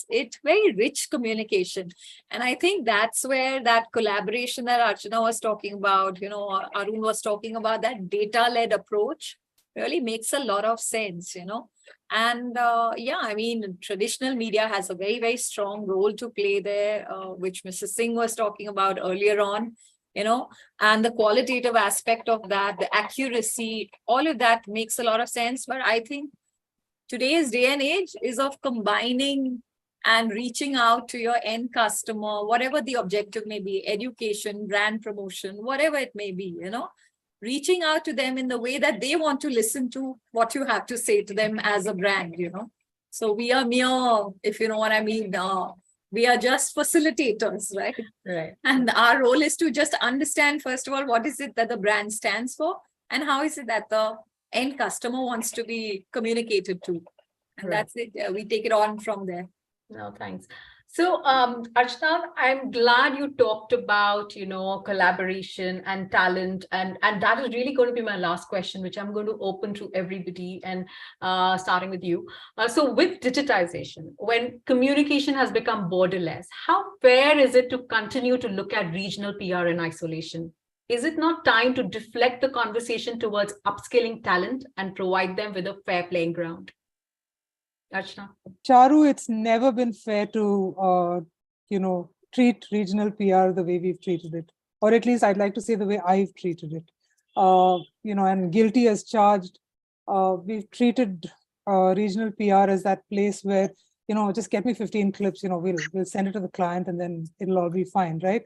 it very rich communication. And I think that's where that collaboration that Archana was talking about, Arun was talking about, that data-led approach really makes a lot of sense, And traditional media has a very, very strong role to play there, which Mrs. Singh was talking about earlier on, and the qualitative aspect of that, the accuracy, all of that makes a lot of sense. But I think today's day and age is of combining and reaching out to your end customer, whatever the objective may be, education, brand promotion, whatever it may be, reaching out to them in the way that they want to listen to what you have to say to them as a brand, So we are mere, if you know what I mean, we are just facilitators, right? Right. And our role is to just understand, first of all, what is it that the brand stands for and how is it that the end customer wants to be communicated to. And Right. that's it. We take it on from there. No, thanks. So, Archana, I'm glad you talked about, collaboration and talent, and that is really going to be my last question, which I'm going to open to everybody, and starting with you. So, with digitization, when communication has become borderless, how fair is it to continue to look at regional PR in isolation? Is it not time to deflect the conversation towards upskilling talent and provide them with a fair playing ground? Archana. Charu, it's never been fair to, treat regional PR the way we've treated it, or at least I'd like to say the way I've treated it. And guilty as charged. We've treated regional PR as that place where, just get me 15 clips, we'll send it to the client and then it'll all be fine, right?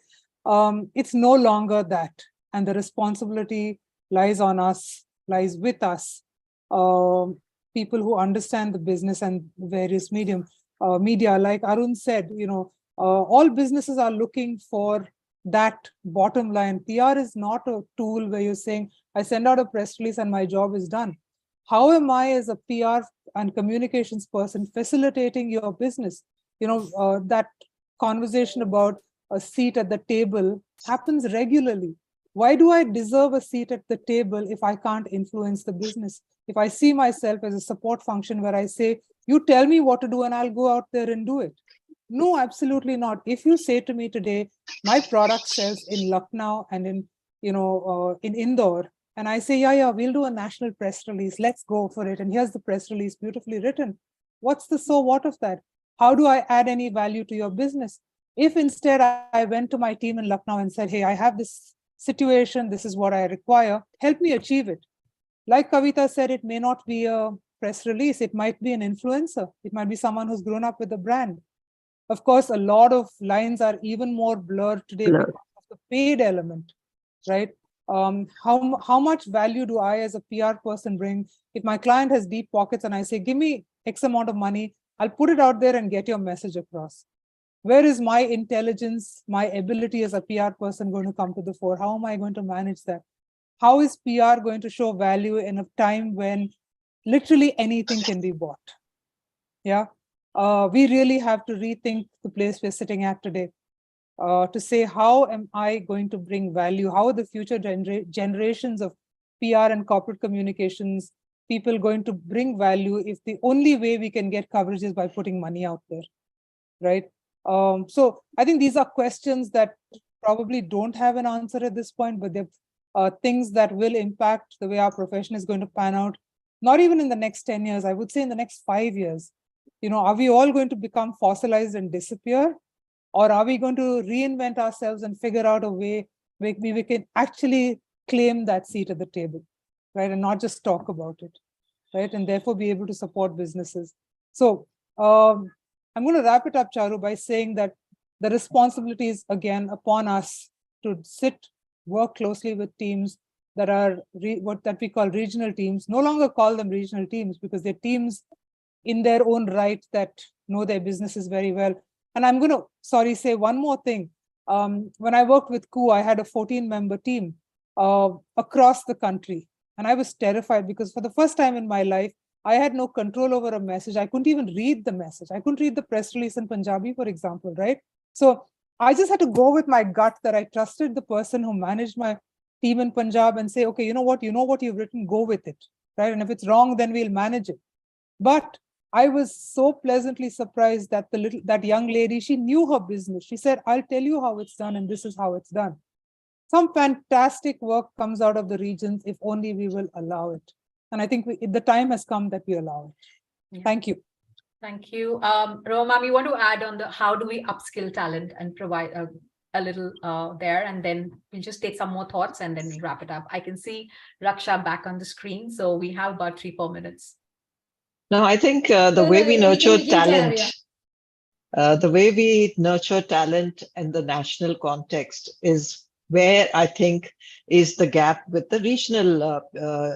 It's no longer that. And the responsibility lies on us, lies with us. People who understand the business and various media, like Arun said, all businesses are looking for that bottom line. PR is not a tool where you're saying, I send out a press release and my job is done. How am I as a PR and communications person facilitating your business? That conversation about a seat at the table happens regularly. Why do I deserve a seat at the table if I can't influence the business? If I see myself as a support function where I say, you tell me what to do and I'll go out there and do it. No, absolutely not. If you say to me today, my product sells in Lucknow and in Indore, and I say, yeah, we'll do a national press release. Let's go for it. And here's the press release beautifully written. What's the so what of that? How do I add any value to your business? If instead I went to my team in Lucknow and said, hey, I have this situation, this is what I require, help me achieve it. Like Kavita said, it may not be a press release, it might be an influencer, it might be someone who's grown up with a brand. Of course, a lot of lines are even more blurred today because of the paid element, right? How much value do I as a PR person bring? If my client has deep pockets and I say, give me X amount of money, I'll put it out there and get your message across. Where is my intelligence, my ability as a PR person going to come to the fore? How am I going to manage that? How is PR going to show value in a time when literally anything can be bought? Yeah, we really have to rethink the place we're sitting at today to say, how am I going to bring value? How are the future generations of PR and corporate communications people going to bring value if the only way we can get coverage is by putting money out there, right? So I think these are questions that probably don't have an answer at this point, but they're things that will impact the way our profession is going to pan out, not even in the next 10 years, I would say in the next 5 years. Are we all going to become fossilized and disappear? Or are we going to reinvent ourselves and figure out a way where we can actually claim that seat at the table, right? And not just talk about it, right? And therefore be able to support businesses. So I'm going to wrap it up, Charu, by saying that the responsibility is again upon us to work closely with teams that are what we call regional teams. No longer call them regional teams because they're teams in their own right that know their businesses very well. And I'm going to, say one more thing. When I worked with KU, I had a 14-member team across the country. And I was terrified because for the first time in my life, I had no control over a message. I couldn't even read the message. I couldn't read the press release in Punjabi, for example, right? So I just had to go with my gut that I trusted the person who managed my team in Punjab and say, okay, you know what you've written, go with it, right? And if it's wrong, then we'll manage it. But I was so pleasantly surprised that that young lady, she knew her business. She said, I'll tell you how it's done and this is how it's done. Some fantastic work comes out of the regions if only we will allow it. And I think the time has come that we allow it. Yeah. Thank you. Thank you. Roma, you want to add on how do we upskill talent and provide a little there, and then we'll just take some more thoughts and then we'll wrap it up. I can see Raksha back on the screen. So we have about 3-4 minutes. No, I think the way we nurture talent, in the national context is where I think is the gap with the regional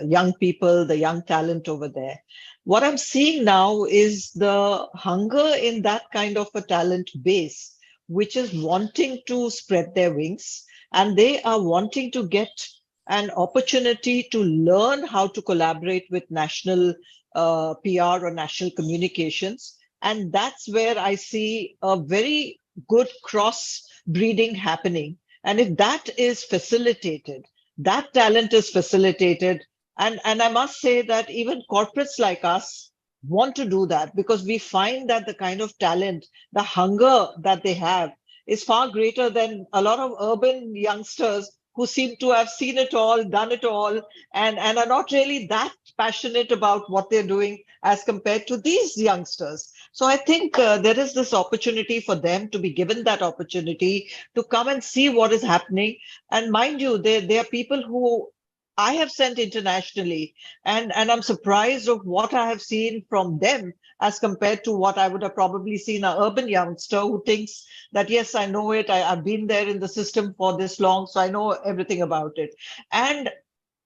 young people, the young talent over there. What I'm seeing now is the hunger in that kind of a talent base, which is wanting to spread their wings, and they are wanting to get an opportunity to learn how to collaborate with national PR or national communications. And that's where I see a very good cross breeding happening. And if that is facilitated, that talent is facilitated. And I must say that even corporates like us want to do that because we find that the kind of talent, the hunger that they have is far greater than a lot of urban youngsters who seem to have seen it all, done it all, and are not really that passionate about what they're doing as compared to these youngsters. So I think there is this opportunity for them to be given that opportunity to come and see what is happening. And mind you, there are people who I have sent internationally, and I'm surprised of what I have seen from them as compared to what I would have probably seen an urban youngster who thinks that, yes, I know it. I've been there in the system for this long, so I know everything about it. And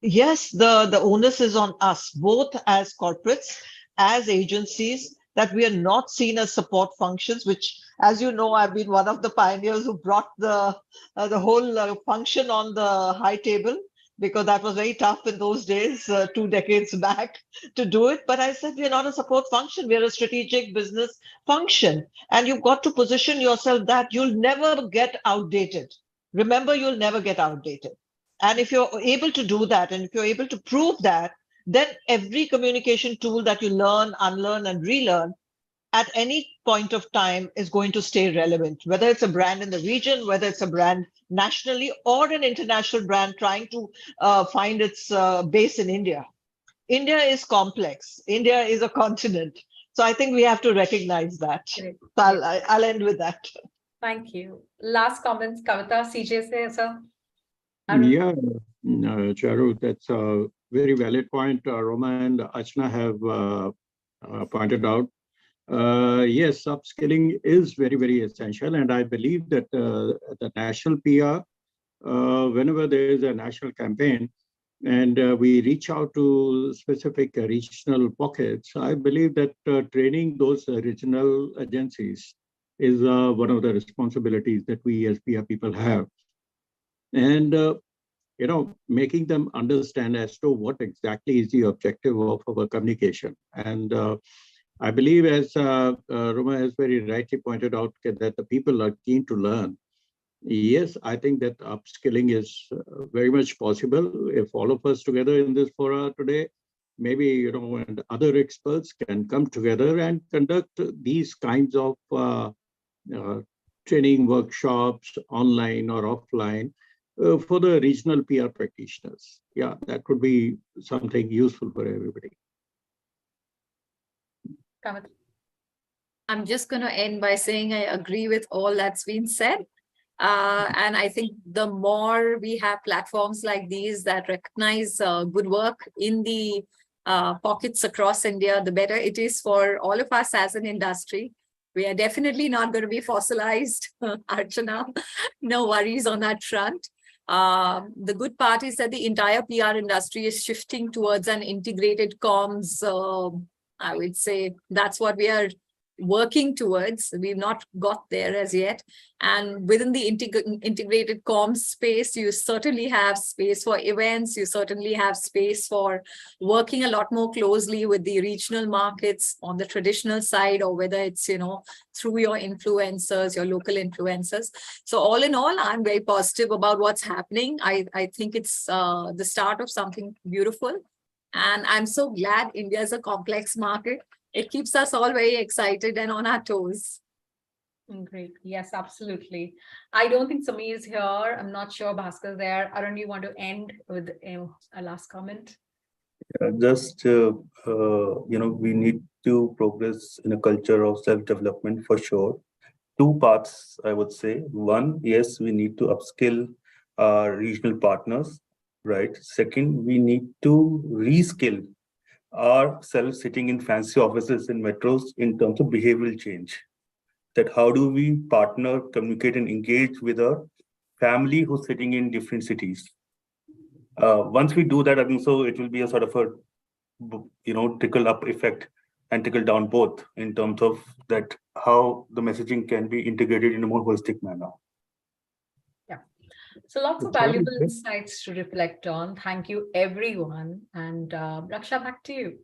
yes, the onus is on us, both as corporates, as agencies, that we are not seen as support functions, which, as you know, I've been one of the pioneers who brought the whole function on the high table, because that was very tough in those days, 2 decades back, to do it. But I said, we're not a support function, we're a strategic business function. And you've got to position yourself that you'll never get outdated. Remember, you'll never get outdated. And if you're able to do that, and if you're able to prove that, then every communication tool that you learn, unlearn, and relearn at any point of time is going to stay relevant, whether it's a brand in the region, whether it's a brand nationally, or an international brand trying to find its base in India. India is complex. India is a continent. So I think we have to recognize that. Great. So I'll end with that. Thank you. Last comments, Kavita, CJ, sir. Arun? Yeah, Charu, that's a very valid point. Roma and Achna have pointed out. Yes, upskilling is very, very essential. And I believe that the national PR, whenever there is a national campaign and we reach out to specific regional pockets, I believe that training those regional agencies is one of the responsibilities that we as PR people have. And making them understand as to what exactly is the objective of our communication. And I believe, as Roma has very rightly pointed out, that the people are keen to learn. Yes, I think that upskilling is very much possible if all of us together in this fora today, maybe, and other experts can come together and conduct these kinds of training workshops, online or offline, for the regional PR practitioners. Yeah, that could be something useful for everybody. I'm just going to end by saying I agree with all that's been said. And I think the more we have platforms like these that recognize good work in the pockets across India, the better it is for all of us as an industry. We are definitely not going to be fossilized, Archana. No worries on that front. The good part is that the entire PR industry is shifting towards an integrated comms. I would say that's what we are working towards. We've not got there as yet. And within the integrated comms space, you certainly have space for events. You certainly have space for working a lot more closely with the regional markets on the traditional side, or whether it's, through your influencers, your local influencers. So all in all, I'm very positive about what's happening. I think it's the start of something beautiful. And I'm so glad India is a complex market. It keeps us all very excited and on our toes. Great. Yes, absolutely. I don't think Sami is here. I'm not sure Bhaskar is there. Arun, you want to end with a last comment? Just, we need to progress in a culture of self-development for sure. Two parts, I would say. One, yes, we need to upskill our regional partners, right? Second, we need to reskill ourselves sitting in fancy offices in metros in terms of behavioral change. That how do we partner, communicate, and engage with our family who's sitting in different cities? Once we do that, I think so it will be a sort of a trickle up effect and trickle down both in terms of that how the messaging can be integrated in a more holistic manner. Yeah. So lots of valuable insights to reflect on. Thank you, everyone. And Raksha, back to you.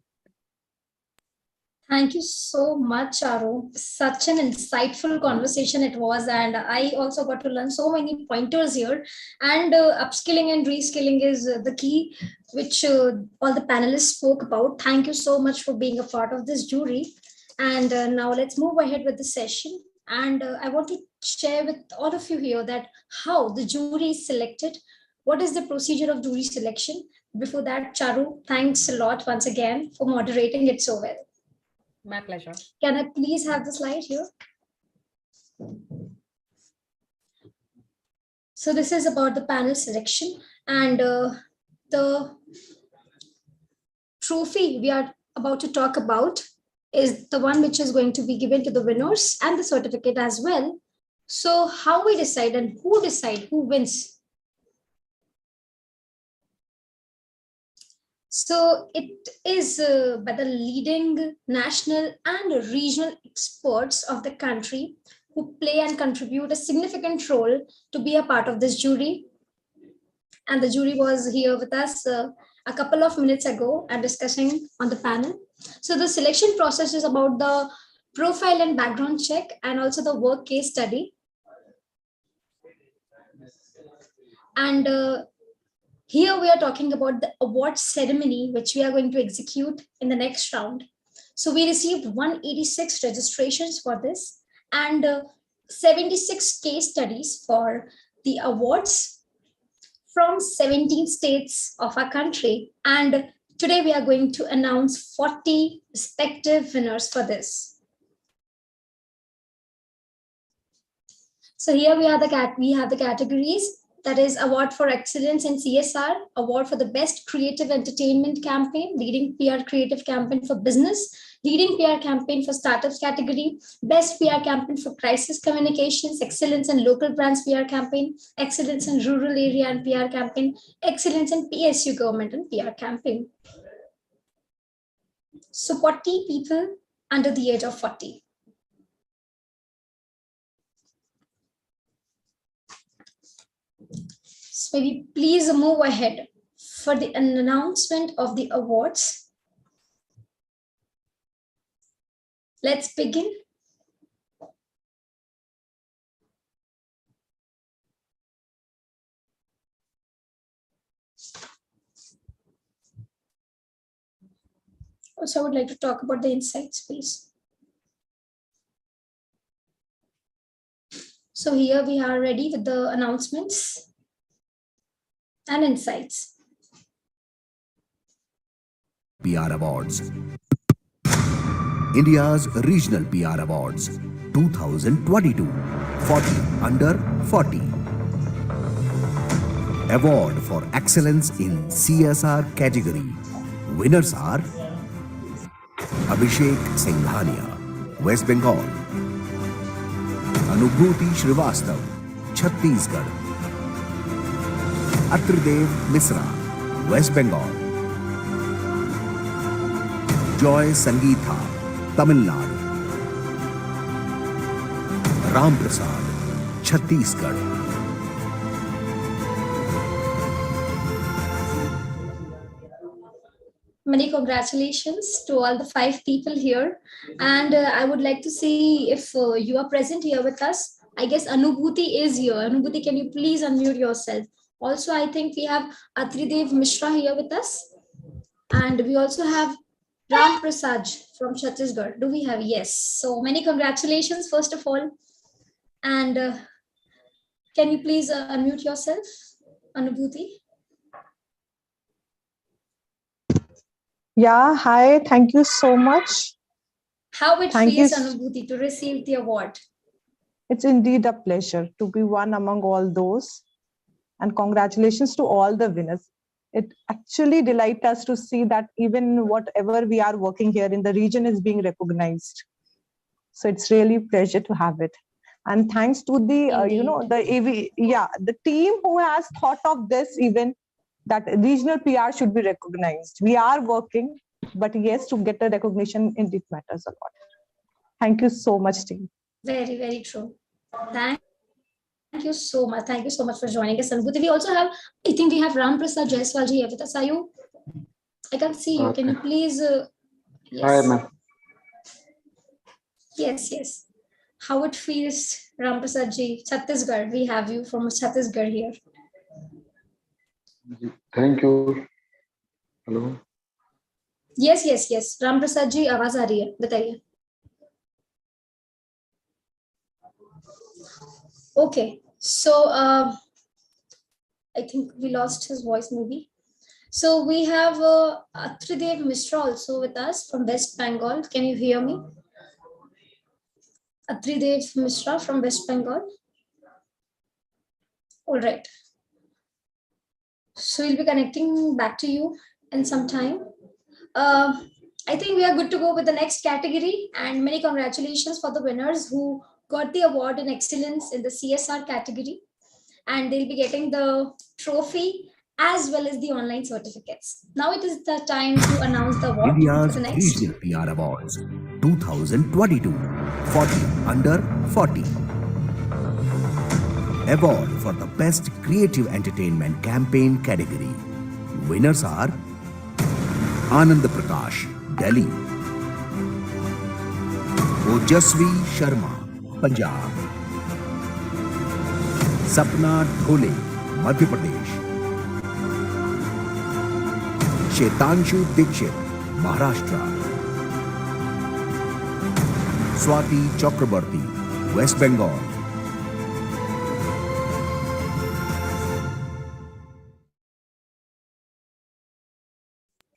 Thank you so much, Charu. Such an insightful conversation it was. And I also got to learn so many pointers here. And upskilling and reskilling is the key, which all the panelists spoke about. Thank you so much for being a part of this jury. And now let's move ahead with the session. And I want to share with all of you here that how the jury is selected. What is the procedure of jury selection? Before that, Charu, thanks a lot once again for moderating it so well. My pleasure. Can I please have the slide here? So this is about the panel selection, and the trophy we are about to talk about is the one which is going to be given to the winners and the certificate as well. So how we decide and who decide who wins? So it is by the leading national and regional experts of the country who play and contribute a significant role to be a part of this jury. And the jury was here with us a couple of minutes ago and discussing on the panel. So the selection process is about the profile and background check and also the work case study. And here we are talking about the award ceremony, which we are going to execute in the next round. So we received 186 registrations for this and 76 case studies for the awards from 17 states of our country. And today we are going to announce 40 respective winners for this. So here we have the categories. That is Award for Excellence in CSR, Award for the Best Creative Entertainment Campaign, Leading PR Creative Campaign for Business, Leading PR Campaign for Startups category, Best PR Campaign for Crisis Communications, Excellence in Local Brands PR Campaign, Excellence in Rural Area and PR Campaign, Excellence in PSU Government and PR Campaign. So 40 people under the age of 40. So maybe please move ahead for the announcement of the awards. Let's begin. Also, I would like to talk about the insights, please. So here we are ready with the announcements and insights. PR Awards. India's Regional PR Awards 2022. 40 under 40. Award for Excellence in CSR category. Winners are Abhishek Singhania, West Bengal. Anubhuti Srivastav, Chhattisgarh. Atridev Misra, West Bengal. Joy Sangeetha, Tamil Nadu. Ram Prasad, Chhattisgarh. Many congratulations to all the 5 people here. And I would like to see if you are present here with us. I guess Anubhuti is here. Anubhuti, can you please unmute yourself? Also, I think we have Atridev Mishra here with us. And we also have Ram Prasad from Chhattisgarh. Do we have? Yes. So many congratulations, first of all. And can you please unmute yourself, Anubhuti? Yeah, hi, thank you so much. How it feels, Anubhuti, to receive the award? It's indeed a pleasure to be one among all those. And congratulations to all the winners. It actually delights us to see that even whatever we are working here in the region is being recognized. So it's really a pleasure to have it. And thanks to the, the team who has thought of this event, that regional PR should be recognized. We are working But yes, to get a recognition, indeed matters a lot. Thank you so much, team. Very, very true. Thank you so much. Thank you so much for joining us. And we also have, I think we have Ram Prasad Jaiswalji here with us. Are you? I can't see you. Can you please? Yes. Hi, ma'am. Yes. How it feels, Ram Prasad ji, Chhattisgarh. We have you from Chhattisgarh here. Thank you. Hello. Yes. Ram Prasad ji, आवाज आ रही है, बताइए. Okay, so I think we lost his voice maybe. So we have Tridev Mishra also with us from West Bengal. Can you hear me? Tridev Mishra from West Bengal. All right. So we'll be connecting back to you in some time. I think we are good to go with the next category, and many congratulations for the winners who got the award in excellence in the CSR category, and they'll be getting the trophy as well as the online certificates. Now it is the time to announce the award India's for the next. Regional PR Awards 2022 40 under 40. Award for the Best Creative Entertainment Campaign category. Winners are Anand Prakash, Delhi; Ojasvi Sharma, Punjab; Sapna Dhole, Madhya Pradesh; Shetanshu Dikshit, Maharashtra; Swati Chakrabarti, West Bengal;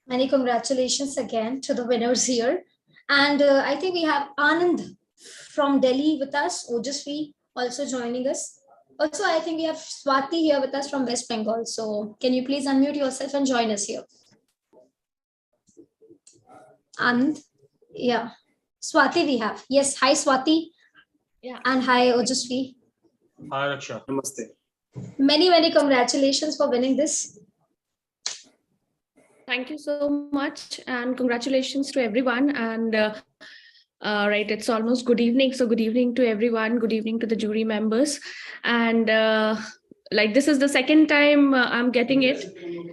Many congratulations again to the winners here. And I think we have Anand from Delhi with us, Ojasvi also joining us. Also, I think we have Swati here with us from West Bengal. So can you please unmute yourself and join us here? Anand, yeah. Swati we have. Yes, hi Swati. Yeah. And hi Ojasvi. Hi Raksha. Namaste. Many congratulations for winning this. Thank you so much, and congratulations to everyone. And right, it's almost good evening. So good evening to everyone. Good evening to the jury members. And like this is the second time I'm getting it.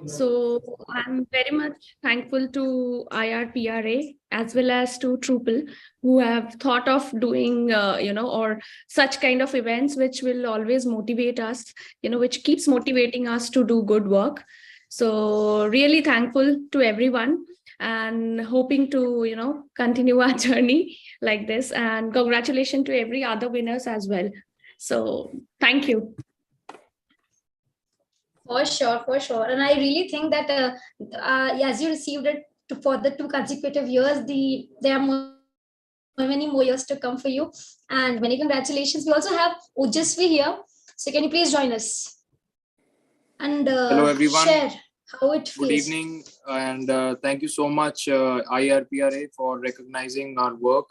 So I'm very much thankful to IRPRA as well as to Trupel, who have thought of doing, or such kind of events, which will always motivate us, which keeps motivating us to do good work. So really thankful to everyone and hoping to, continue our journey like this, and congratulations to every other winners as well. So thank you. For sure. And I really think that as you received it for the 2 consecutive years, there are many more years to come for you. And many congratulations. We also have Ojasvi here. So can you please join us? And Hello everyone. Share how it feels. Good evening, and thank you so much IRPRA for recognizing our work,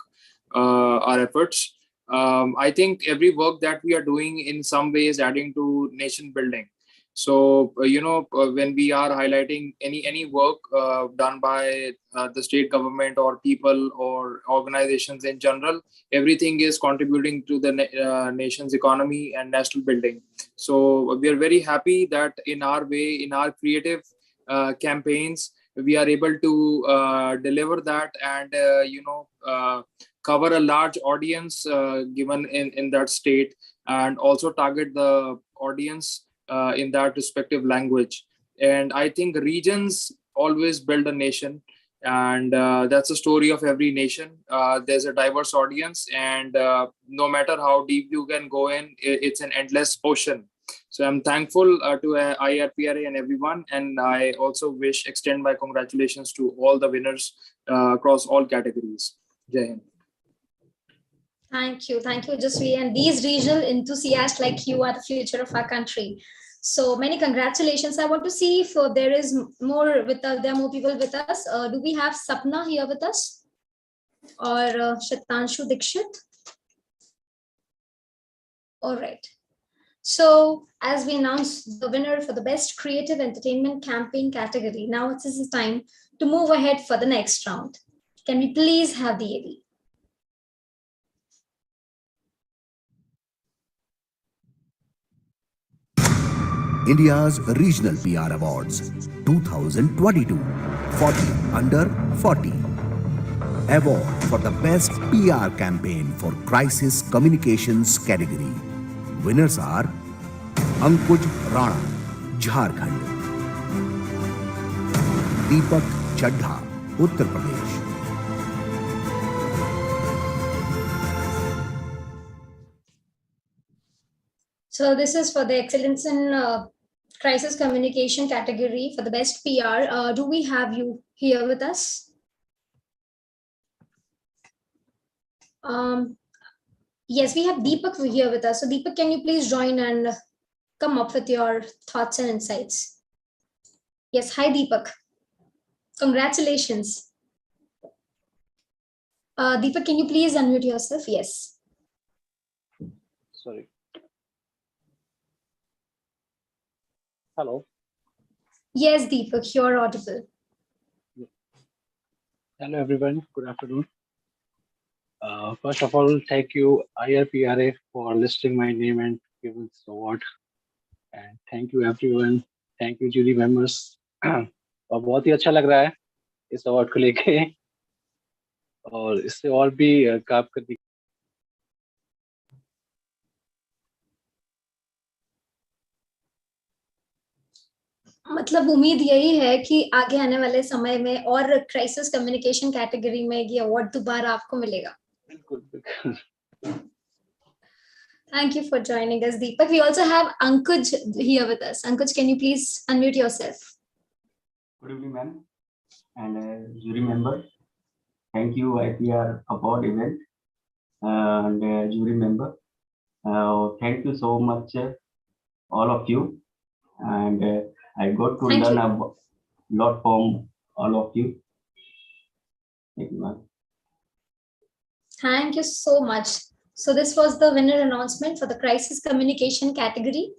our efforts. I think every work that we are doing in some way is adding to nation building. So when we are highlighting any work done by the state government or people or organizations in general, everything is contributing to the nation's economy and national building. So we are very happy that in our way, in our creative campaigns, we are able to deliver that and cover a large audience given in that state, and also target the audience in that respective language. And I think regions always build a nation, and that's the story of every nation. There's a diverse audience, and no matter how deep you can go in, it's an endless ocean. So I'm thankful to IRPRA and everyone, and I also extend my congratulations to all the winners across all categories. Jai Hind. Thank you, Jasvi. And these regional enthusiasts like you are the future of our country. So many congratulations. I want to see if there is more with us. There are more people with us. Do we have Sapna here with us, or Shetanshu Dikshit? All right. So as we announced the winner for the best creative entertainment campaign category, now it is time to move ahead for the next round. Can we please have the AV? India's Regional PR Awards 2022 40 Under 40. Award for the Best PR Campaign for Crisis Communications category. Winners are Ankuj Rana, Jharkhand; Deepak Chadha, Uttar Pradesh; So this is for the excellence in crisis communication category for the best PR. Do we have you here with us? Yes, we have Deepak here with us. So Deepak, can you please join and come up with your thoughts and insights? Yes, hi Deepak. Congratulations. Deepak, can you please unmute yourself? Yes. Sorry. Hello. Yes, Deepak, you're audible. Hello, everyone. Good afternoon. First of all, thank you, IRPRA, for listing my name and giving this award. And thank you, everyone. Thank you, jury members. और बहुत ही अच्छा लग रहा है इस award को लेके और इससे और भी काम करने मतलब उम्मीद यही है कि आगे आने वाले समय में और क्राइसिस कम्युनिकेशन कैटेगरी में ये अवार्ड दोबारा आपको मिलेगा. बिल्कुल. Thank you for joining us, Deepak. We also have Ankuj here with us. Ankuj, can you please unmute yourself? Good evening, ma'am, and jury member. Thank you, IPR award event and jury member. Thank you so much, all of you. And I got to learn a lot from all of you. Thank you, ma'am. Thank you so much. So this was the winner announcement for the crisis communication category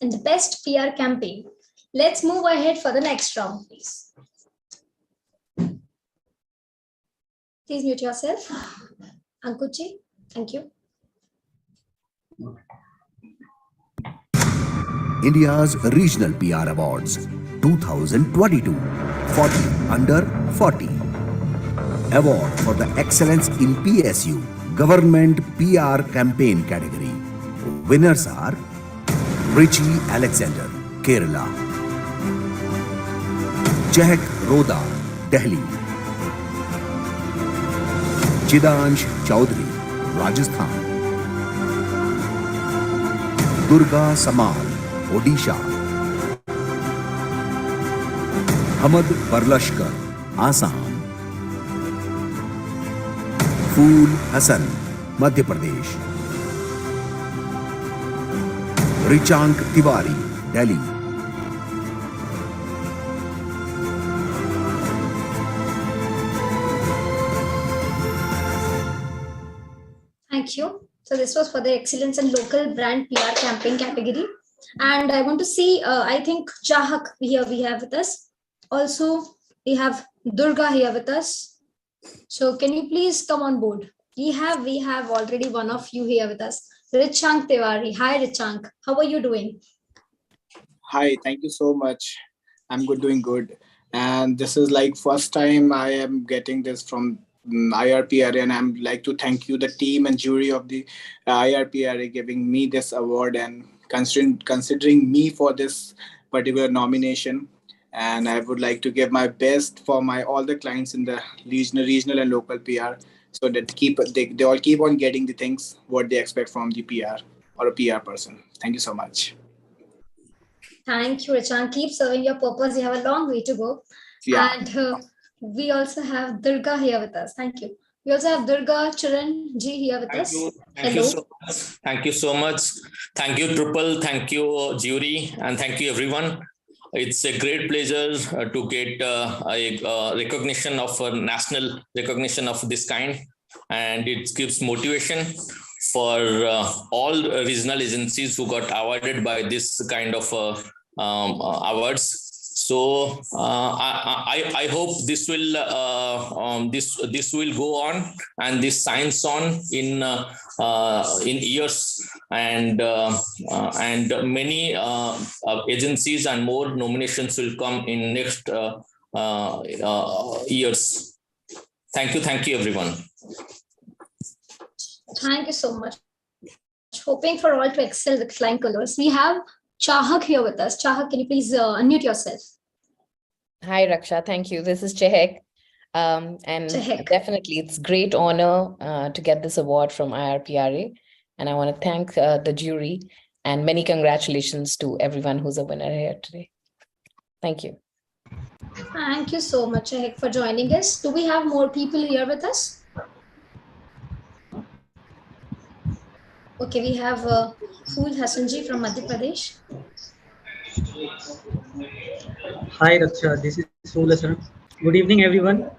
and the best PR campaign. Let's move ahead for the next round, please. Please mute yourself. Ankuji, thank you. India's Regional PR Awards 2022 40 Under 40. Award for the Excellence in PSU Government PR Campaign category. Winners are Richie Alexander, Kerala; Chehak Roda, Delhi; Chidansh Chaudhary, Rajasthan; Durga Samal, Odisha; Hamad Barlashkar, Assam; Fool Hassan, Madhya Pradesh; Richank Tiwari, Delhi; Thank you. So this was for the excellence in local brand PR campaign category. And I want to see, I think Chahak here we have with us. Also, we have Durga here with us. So can you please come on board? We have already one of you here with us. Richank Tiwari. Hi, Richank. How are you doing? Hi, thank you so much. I'm doing good. And this is like first time I am getting this from IRPRA, and I'm like to thank you, the team and jury of the IRPRA, giving me this award and considering me for this particular nomination. And I would like to give my best for all the clients in the regional and local PR, so that they all keep on getting the things what they expect from the PR or a PR person. Thank you so much. Thank you, Richank. Keep serving your purpose. You have a long way to go. Yeah. And we also have Durga here with us. Thank you. We also have Durga Charan Ji here with us. Thank you so much. Thank you so much. Thank you, Triple. Thank you, jury. And thank you, everyone. It's a great pleasure to get a recognition of national recognition of this kind. And it gives motivation for all regional agencies who got awarded by this kind of awards. So I hope this will this will go on, and this signs on in years, and many agencies and more nominations will come in next years. Thank you everyone. Thank you so much. Hoping for all to excel with flying colors. We have Chahak here with us. Chahak, can you please unmute yourself? Hi, Raksha. Thank you. This is Chehek. And Chehek. Definitely, it's great honor to get this award from IRPRA. And I want to thank the jury, and many congratulations to everyone who's a winner here today. Thank you. Thank you so much, Chehek, for joining us. Do we have more people here with us? Okay, we have Phul Hassanji from Madhya Pradesh. Hi Raksha, this is Phul Hassan. Good evening everyone.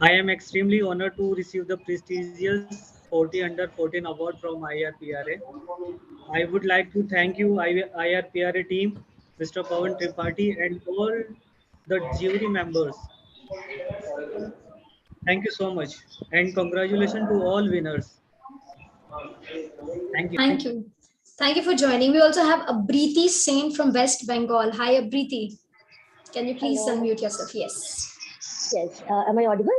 I am extremely honored to receive the prestigious 40 under 14 award from IRPRA. I would like to thank you IRPRA team, Mr. Pawan Tripathi and all the jury members. Thank you so much and congratulations to all winners. Thank you. Thank you. Thank you for joining. We also have Abriti Sain from West Bengal. Hi, Abriti. Can you please unmute yourself? Yes. Yes. Am I audible?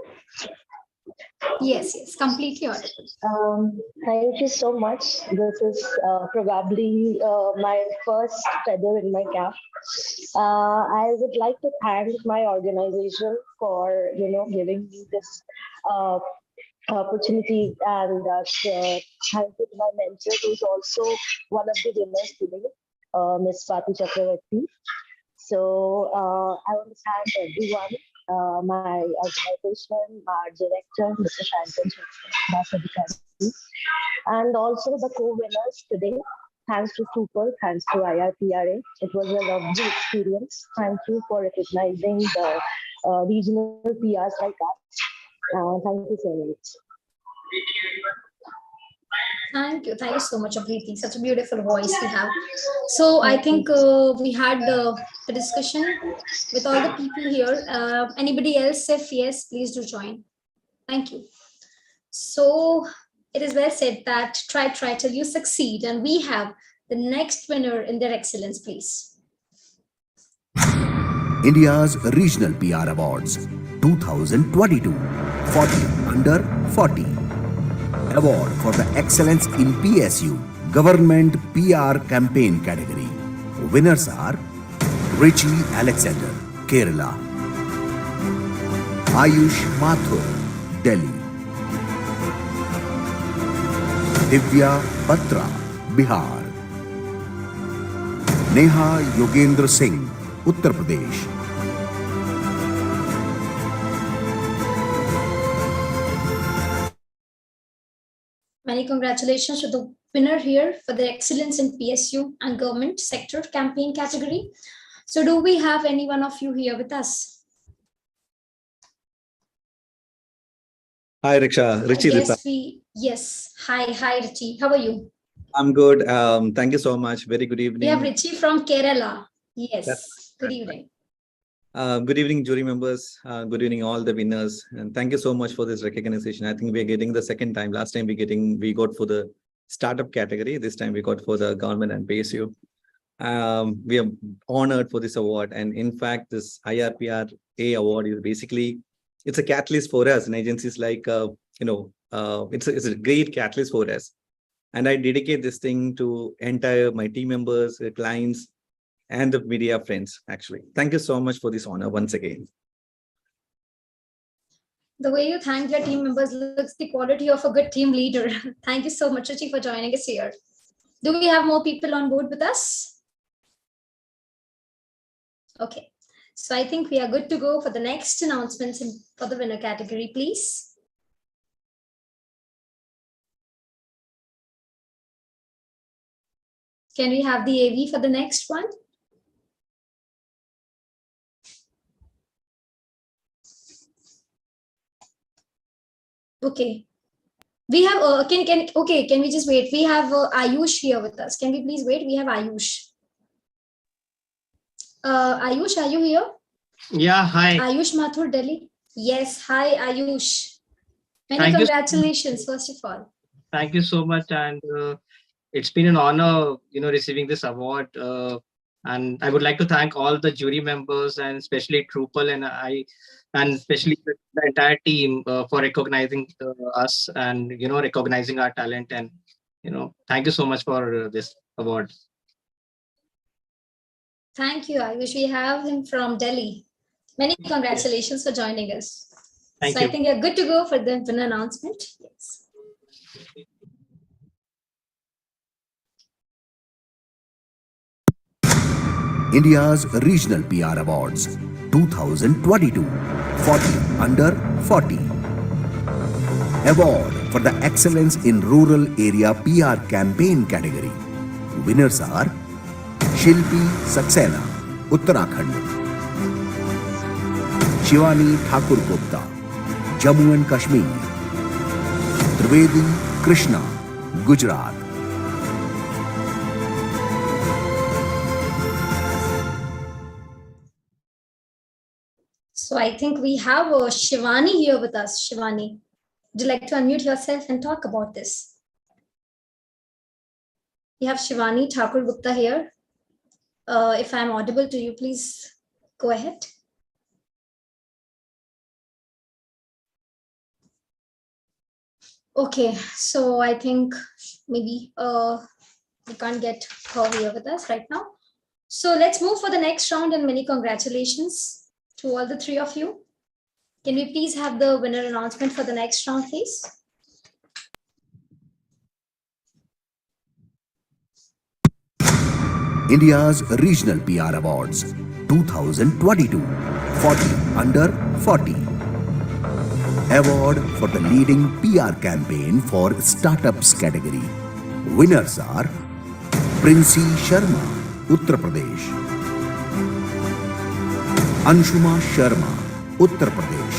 Yes, completely audible. Thank you so much. This is probably my first feather in my cap. I would like to thank my organization for giving me this opportunity, and thank you to my mentor, who's also one of the winners today, Ms. Pati Chakravarti. So I want to thank everyone, my organization, our director, Mr. Shantan, and also the co-winners today. Thanks to Trupal, thanks to IRPRA. It was a lovely experience. Thank you for recognizing the regional PRs like us. Thank you so much. Thank you. Thank you so much, Abriti. Such a beautiful voice we have. So I think we had the discussion with all the people here. Anybody else? If yes, please do join. Thank you. So it is well said that try till you succeed. And we have the next winner in their excellence, please. India's Regional PR Awards 2022 40 under 40. Award for the Excellence in PSU Government PR Campaign category. Winners are Richie Alexander, Kerala; Ayush Mathur, Delhi; Divya Batra, Bihar; Neha Yogendra Singh, Uttar Pradesh; Many congratulations to the winner here for their excellence in PSU and government sector campaign category. So do we have any one of you here with us? Hi, Riksha. Richie. Yes. Hi, Richie. How are you? I'm good. Thank you so much. Very good evening. We have Richie from Kerala. Yes. Good evening. Good evening, jury members. Good evening, all the winners. And thank you so much for this recognition. I think we're getting the second time. Last time we got for the startup category. This time we got for the government and PSU. We are honored for this award. And in fact, this IRPRA award is basically, it's a catalyst for us and agencies like, it's a great catalyst for us. And I dedicate this thing to entire my team members, clients, and the media friends, actually. Thank you so much for this honor once again. The way you thank your team members looks the quality of a good team leader. Thank you so much, Richie, for joining us here. Do we have more people on board with us? Okay. So I think we are good to go for the next announcements for the winner category, please. Can we have the AV for the next one? Okay. We have, can we just wait? We have Ayush here with us. Can we please wait? We have Ayush. Ayush, are you here? Yeah, hi. Ayush Mathur, Delhi. Yes, hi Ayush. Many Thank you. congratulations, first of all. Thank you so much, and it's been an honor, receiving this award. And I would like to thank all the jury members and especially Trupal and especially the entire team for recognizing us and recognizing our talent. And thank you so much for this award. Thank you, Ayush. We have him from Delhi. Many congratulations for joining us. Thank so you. I think you're good to go for the winner announcement. Yes. India's Regional PR Awards 2022 40 Under 40 Award for the Excellence in Rural Area PR Campaign category. Winners are Shilpi Saxena, Uttarakhand; Shivani Thakur Gupta, Jammu and Kashmir; Trivedi Krishna, Gujarat; So I think we have Shivani here with us. Shivani, would you like to unmute yourself and talk about this? We have Shivani Thakur Gupta here. If I'm audible to you, please go ahead. Okay, so I think maybe we can't get her here with us right now. So let's move for the next round, and many congratulations to all the three of you. Can we please have the winner announcement for the next round, please? India's Regional PR Awards 2022 40 Under 40 Award for the Leading PR Campaign for Startups category. Winners are Princey Sharma, Uttar Pradesh; Anshuma Sharma, Uttar Pradesh;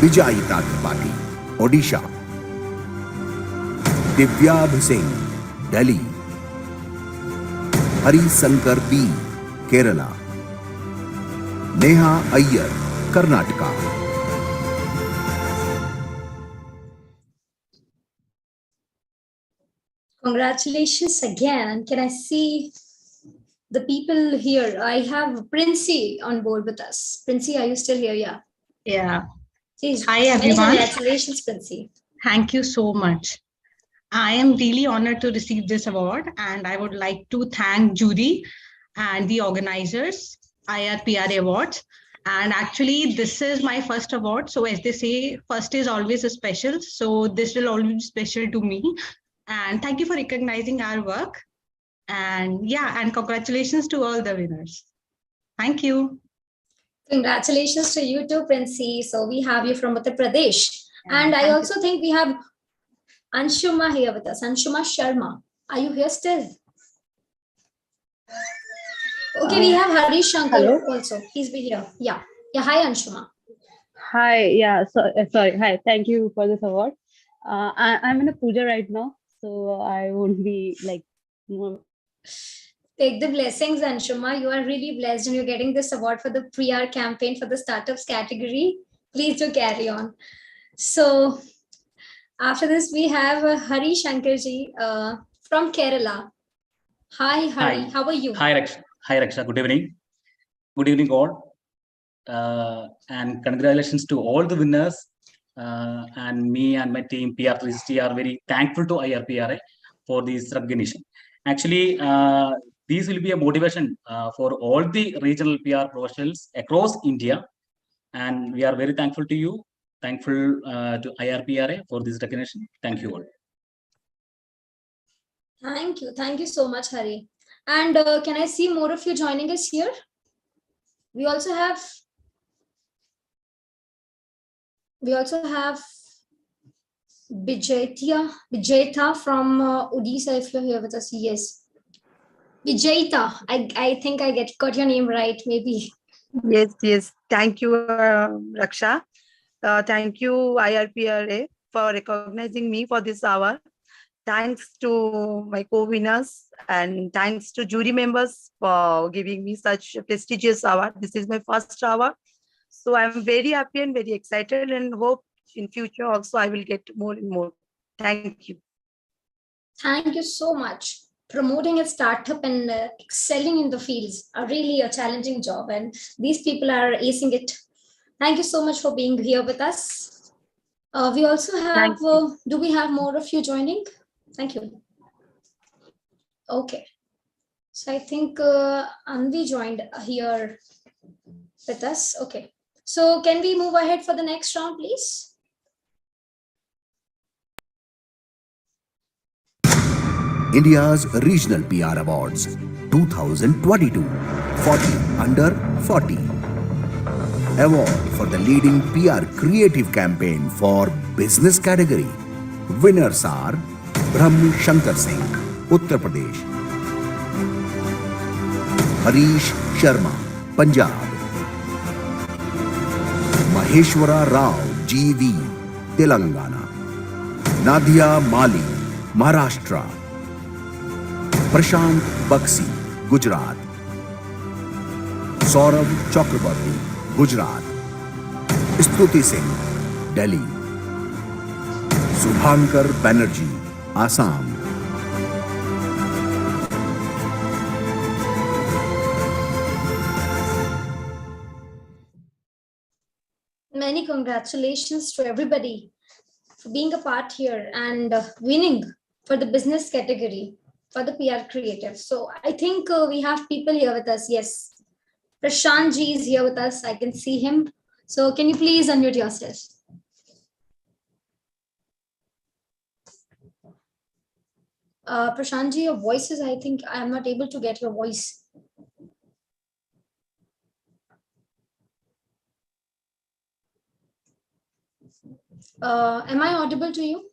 Vijayita Tripathi, Odisha; Divyabh Singh, Delhi; Hari Sankar B, Kerala; Neha Iyer, Karnataka. Congratulations again. Can I see the people here? I have Princey on board with us. Princey, are you still here? Yeah. Yeah. Please. Hi, Many everyone. congratulations, Princey. Thank you so much. I am really honored to receive this award, and I would like to thank jury and the organizers, IRPRA Awards. And actually, this is my first award. So as they say, first is always a special. So this will always be special to me. And thank you for recognizing our work. And yeah, and congratulations to all the winners. Thank you. Congratulations to you too, Princey. So we have you from Uttar Pradesh. And I also think we have Anshuma here with us. Anshuma Sharma. Are you here still? Okay, we have Harish Shankar hello? also. Please be here. Yeah. Yeah. Hi, Anshuma. Hi. Yeah. So sorry. Hi. Thank you for this award. I'm in a puja right now, so I won't be like more. Take the blessings, Anshuma. You are really blessed and you're getting this award for the PR campaign for the startups category. Please do carry on. So after this, we have Hari Shankarji from Kerala. Hi, Hari. Hi. How are you? Hi, Raksha. Hi, Raksha. Good evening. Good evening, all. And congratulations to all the winners. And me and my team, PR360, are very thankful to IRPRA for this recognition. Actually, these will be a motivation for all the regional PR professionals across India. And we are very thankful to you. Thankful to IRPRA for this recognition. Thank you all. Thank you. Thank you so much, Hari. And can I see more of you joining us here? We also have Vijayta from Odisha, if you're here with us. Yes. Vijayta. I think I got your name right, maybe. Yes. Thank you, Raksha. Thank you, IRPRA, for recognizing me for this hour. thanks to my co-winners and thanks to jury members for giving me such a prestigious award. This is my first award. So I'm very happy and very excited and hope in future also I will get more and more. Thank you. Thank you so much. Promoting a startup and excelling in the fields are really a challenging job, and these people are acing it. Thank you so much for being here with us. We also have, do we have more of you joining? Thank you. Okay. So I think Anvi joined here with us. Okay. So can we move ahead for the next round, please? India's Regional PR Awards 2022 40 Under 40 Award for the leading PR creative campaign for business category. Winners are Brahm Shankar Singh, Uttar Pradesh; Harish Sharma, Punjab; Maheshwara Rao, GV, Telangana; Nadia Mali, Maharashtra; Prashant Baksi, Gujarat; Saurabh Chakraborty, Gujarat; Stuti Singh, Delhi; Subhankar Banerjee, Assam; Many congratulations to everybody for being a part here and winning for the business category for the PR creative. So I think we have people here with us. Yes, Prashant ji is here with us. I can see him. So can you please unmute yourself? Prashant ji, your voice is, I think I am not able to get your voice. Am I audible to you?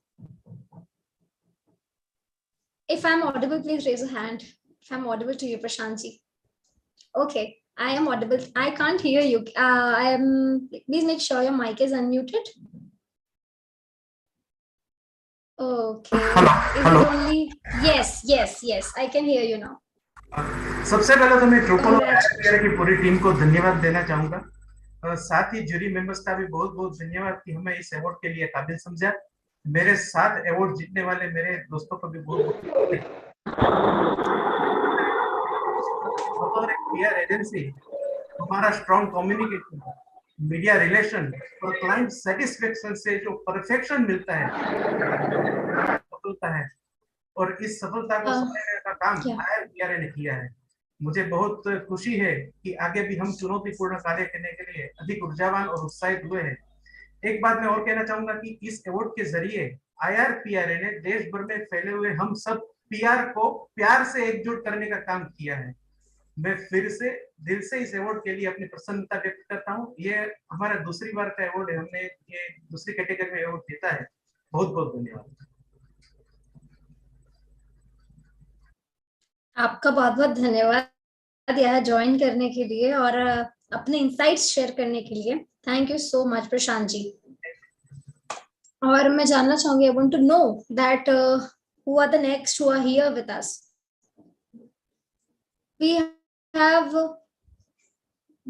If I'm audible, please raise a hand. If I'm audible to you, Prashant ji. Okay, I am audible. I can't hear you. Please make sure your mic is unmuted. Okay. Is it only? Yes. I can hear you now. सबसे पहले तो मैं ट्रूपल और IRPRA की पूरी team को धन्यवाद देना चाहूंगा। साथ ही जूरी मेंबर्स का भी बहुत बहुत धन्यवाद कि हमें इस अवार्ड के लिए काबिल समझा। मेरे साथ अवार्ड जीतने वाले मेरे दोस्तों को भी बहुत PR एजेंसी, हमारा स्ट्रॉन्ग कम्युनिकेशन, मीडिया रिलेशन और क्लाइंट सेटिस्फेक्शन से जो परफेक्शन मिलता है, सफलता है, और इस सफलता को समझने का काम IRPRA ने किया है। मुझे बहुत खुशी है कि आगे भी हम चुनौतीपूर्ण कार्य करने के लिए अधिक ऊर्जावान और उत्साहित हुए हैं। एक बात मैं और कहना चाहूंगा कि इस अवार्ड के जरिए IRPRA ने देश भर में फैले हुए हम सब PR को प्यार से एकजुट करने का काम किया है। मैं फिर से दिल से इस अवार्ड के लिए अपनी प्रसन्नता व्यक्त करता हूँ। ये हमारा दूसरी बार का अवार्ड है, हमने ये दूसरी कैटेगरी में अवार्ड जीता है। बहुत बहुत धन्यवाद। आपका बहुत बहुत धन्यवाद यहाँ ज्वाइन करने के लिए और अपने इंसाइट्स शेयर करने के लिए। Thank you so much Prashant ji. और मैं जानना चाहूंगी, I want to know that who are the next who are here with us.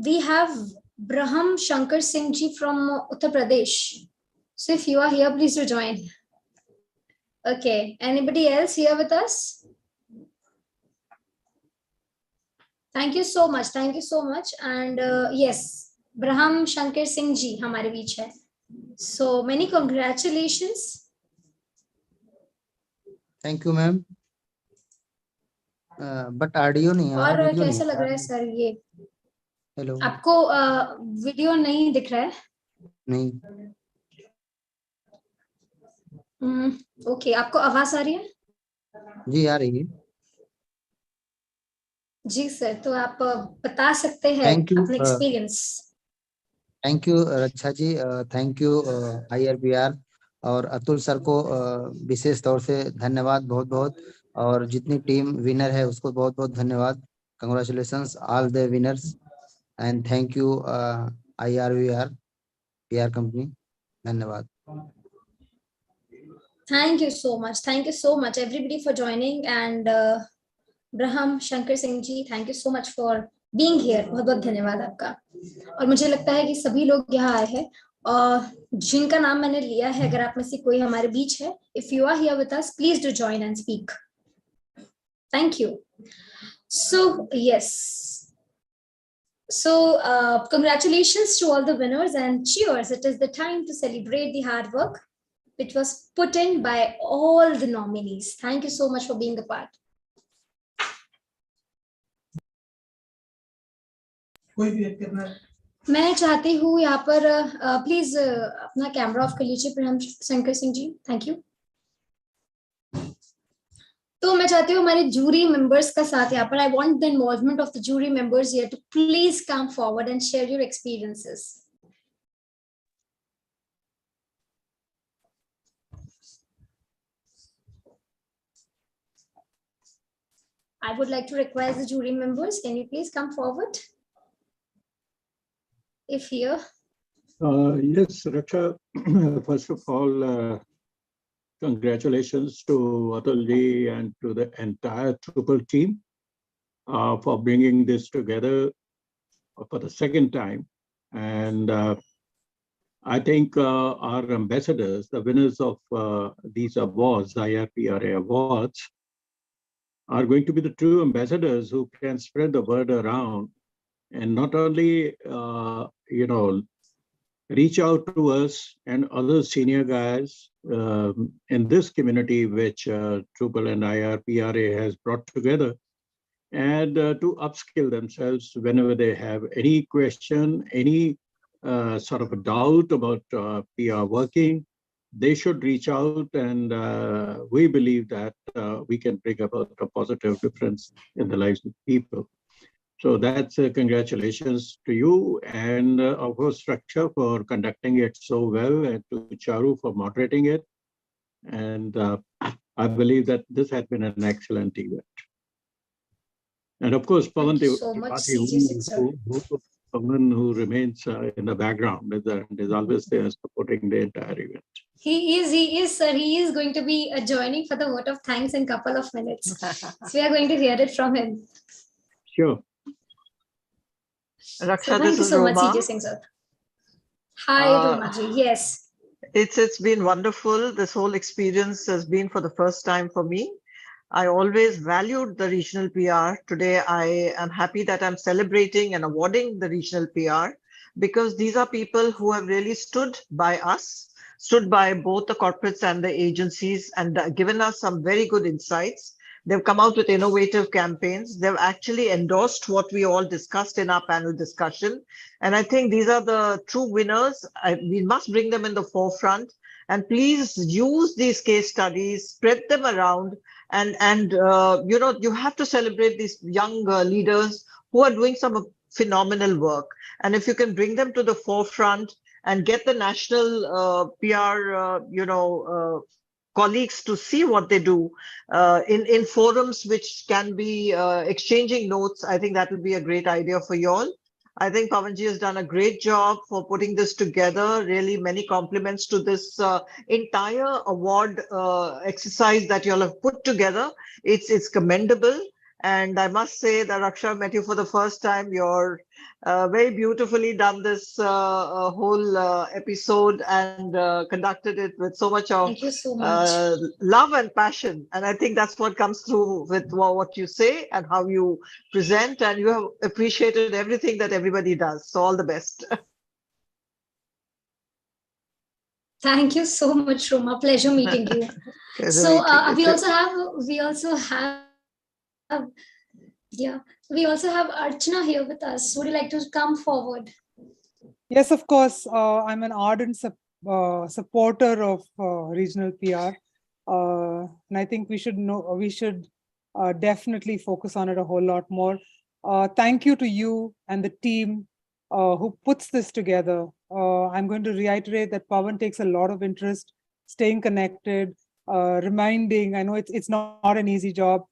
We have Brahm Shankar Singh ji from Uttar Pradesh. So if you are here, please do join. Okay, anybody else here with us? Thank you so much. Thank you so much. And yes, Brahm Shankar Singh ji हमारे बीच है. So many congratulations. Thank you ma'am. But audio नहीं है। और कैसा लग रहा है sir ये? हेलो, आपको वीडियो नहीं दिख रहा है? नहीं। ओके, आपको आवाज आ रही है? जी आ रही है। जी सर, तो आप बता सकते हैं अपने experience. Thank you Raksha ji, thank you IRPR और अतुल सर को विशेष तौर से धन्यवाद बहुत बहुत, और जितनी टीम विनर है उसको बहुत बहुत धन्यवाद। Congratulations all the winners and thank you IRPR PR company. धन्यवाद। Thank you so much. Thank you so much, everybody, for joining. And Braham Shankar Singh ji, thank you so much for being here. बहुत बहुत धन्यवाद आपका. और मुझे लगता है कि सभी लोग यहाँ आए हैं और जिनका नाम मैंने लिया है, अगर आप में से कोई हमारे बीच है, if you are here with us, please do join and speak. Thank you. So yes. So congratulations to all the winners and cheers. It is the time to celebrate the hard work which was put in by all the nominees. Thank you so much for being a part. मैं चाहती हूँ यहाँ पर please अपना camera off कर लीजिए Brahm Shankar Singh ji. Thank you. तो मैं चाहती हूँ हमारे जूरी मेंबर्स का साथ यहाँ पर. I want the involvement of the jury members here to please come forward and share your experiences. I would like to request the jury members, can you please come forward? If here. Yes, Raksha, first of all, congratulations to Atulji and to the entire Drupal team for bringing this together for the second time. And I think our ambassadors, the winners of these awards, IRPRA awards, are going to be the true ambassadors who can spread the word around and not only, reach out to us and other senior guys in this community, which Drupal and IRPRA has brought together, and to upskill themselves whenever they have any question, any sort of a doubt about PR working. They should reach out, and we believe that we can bring about a positive difference in the lives of people. So that's congratulations to you, and of course, Structure for conducting it so well, and to Charu for moderating it. And I believe that this has been an excellent event. And of course, Pawan, who remains in the background and is always there supporting the entire event. He is, sir. He is going to be joining for the vote of thanks in a couple of minutes. So we are going to hear it from him. Sure. So thank you so much, CJ Singh, sir. Hi, Roma ji. Yes. It's been wonderful. This whole experience has been for the first time for me. I always valued the regional PR. Today, I am happy that I'm celebrating and awarding the regional PR because these are people who have really stood by us, stood by both the corporates and the agencies, and given us some very good insights. They've come out with innovative campaigns. They've actually endorsed what we all discussed in our panel discussion. And I think these are the true winners. We must bring them in the forefront. And please use these case studies, spread them around. And you have to celebrate these young leaders who are doing some phenomenal work. And if you can bring them to the forefront and get the national PR, colleagues to see what they do in forums which can be exchanging notes, I think that would be a great idea for you all. I think Pavanji has done a great job for putting this together. Really, many compliments to this entire award exercise that you all have put together. It's commendable. And I must say that Raksha, met you for the first time. You're very beautifully done this whole episode and conducted it with so much of Thank you so much. love and passion. And I think that's what comes through with what you say and how you present. And you have appreciated everything that everybody does. So all the best. Thank you so much, Roma. Pleasure meeting you. So we also have Archana here with us. Would you like to come forward? Yes, of course. I'm an ardent supporter of regional PR, and I think we should definitely focus on it a whole lot more. Thank you to you and the team who puts this together. I'm going to reiterate that Pawan takes a lot of interest, staying connected, reminding. I know it's not an easy job.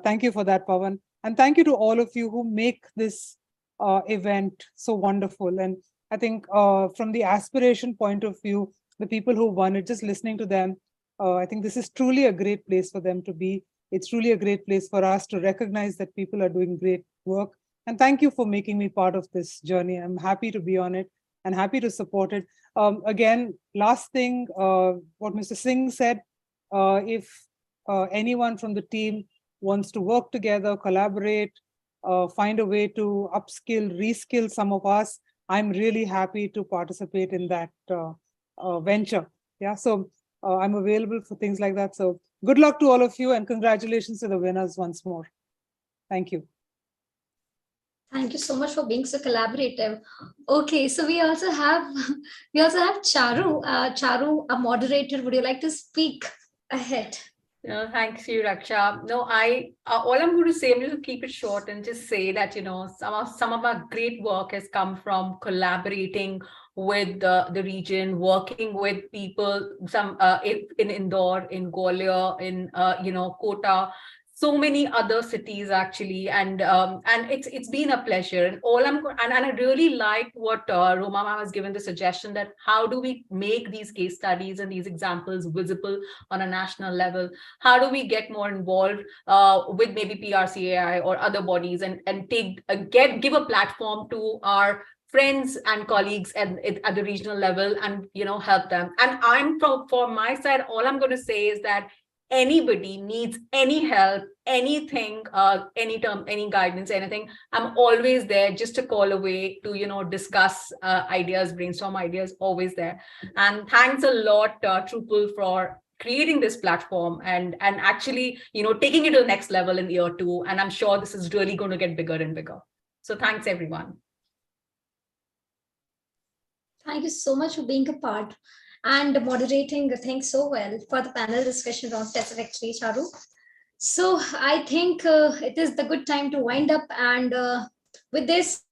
Thank you for that, Pawan. And thank you to all of you who make this event so wonderful. And I think from the aspiration point of view, the people who won it, just listening to them, I think this is truly a great place for them to be. It's truly a great place for us to recognize that people are doing great work. And thank you for making me part of this journey. I'm happy to be on it and happy to support it. Again, last thing, what Mr. Singh said, if anyone from the team wants to work together, collaborate, find a way to upskill, reskill some of us, I'm really happy to participate in that venture. Yeah, so I'm available for things like that. So good luck to all of you and congratulations to the winners once more. Thank you. Thank you so much for being so collaborative. Okay, so we also have Charu. Charu, a moderator. Would you like to speak ahead? No, thanks you, Raksha. No, all I'm going to say, I'm going to keep it short and just say that, some of our great work has come from collaborating with the region, working with people, some in Indore, in Gwalior, in Kota, so many other cities actually, and it's been a pleasure. And I really liked what Roma ma'am has given the suggestion that how do we make these case studies and these examples visible on a national level? How do we get more involved with maybe PRCAI or other bodies and give a platform to our friends and colleagues at the regional level and help them. And for my side, all I'm going to say is that anybody needs any help, anything, any guidance, anything, I'm always there, just a call away to discuss ideas, brainstorm ideas, always there. And thanks a lot, Trupal, for creating this platform and actually taking it to the next level in year 2. And I'm sure this is really going to get bigger and bigger. So thanks everyone. Thank you so much for being a part and moderating the thing so well for the panel discussion round specifically, Charu. So I think it is the good time to wind up, and with this,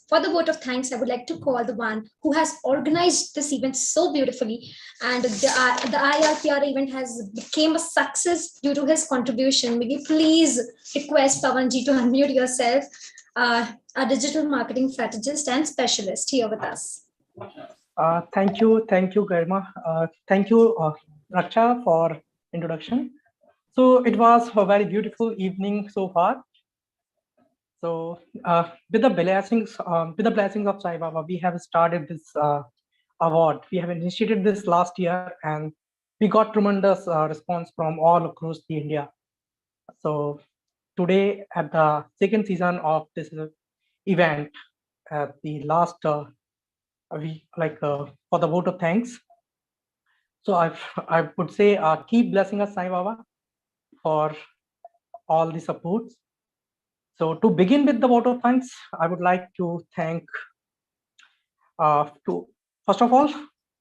for the vote of thanks, I would like to call the one who has organized this event so beautifully, and the IRPRA event has become a success due to his contribution. Will you please request Pawanji to unmute yourself, a digital marketing strategist and specialist here with us. Thank you, Garima. Thank you, Raksha, for introduction. So it was a very beautiful evening so far. So with the blessings of Sai Baba, we have started this award. We have initiated this last year, and we got tremendous response from all across the India. So today, at the second season of this event, at the last we for the vote of thanks. So I would say keep blessing us, Sai Baba, for all the supports. So to begin with the vote of thanks, I would like to thank first of all,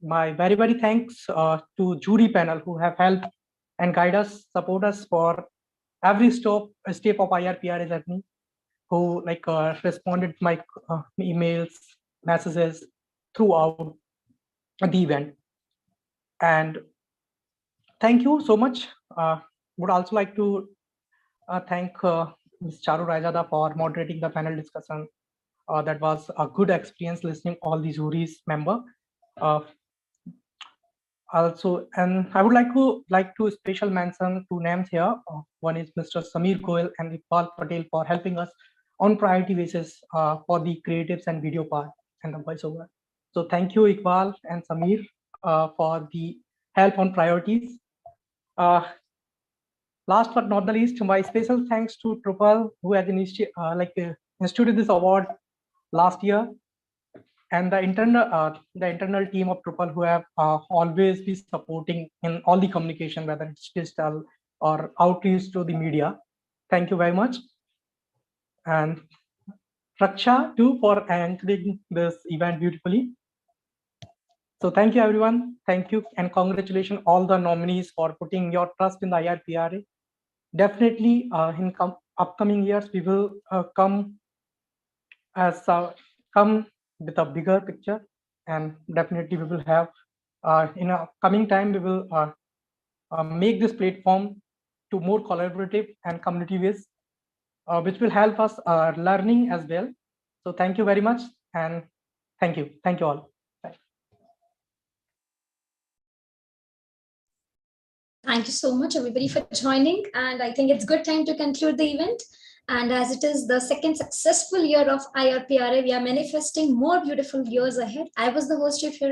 my very thanks to jury panel who have helped and guide us, support us for every step of IRPRA journey, who responded to my emails, messages throughout the event. And thank you so much. Would also like to thank Ms. Charu Rajada for moderating the panel discussion. That was a good experience listening all the jury's member. Also, and I would like to special mention two names here. One is Mr. Samir Goel and Iqbal Patel for helping us on priority basis for the creatives and video part and the voiceover. So thank you, Iqbal and Samir, for the help on priorities. Last but not the least, my special thanks to Trupal, who has instituted this award last year, and the internal team of Trupal, who have always been supporting in all the communication, whether it's digital or outreach to the media. Thank you very much. And Raksha too for anchoring this event beautifully. So thank you, everyone. Thank you and congratulations all the nominees for putting your trust in the IRPRA. Definitely in upcoming years, we will come with a bigger picture, and definitely we will have in a coming time, we will make this platform to more collaborative and community ways, which will help us learning as well. So thank you very much, and thank you all. Thank you so much, everybody, for joining. And I think it's good time to conclude the event. And as it is the second successful year of IRPRA, we are manifesting more beautiful years ahead. I was the host of your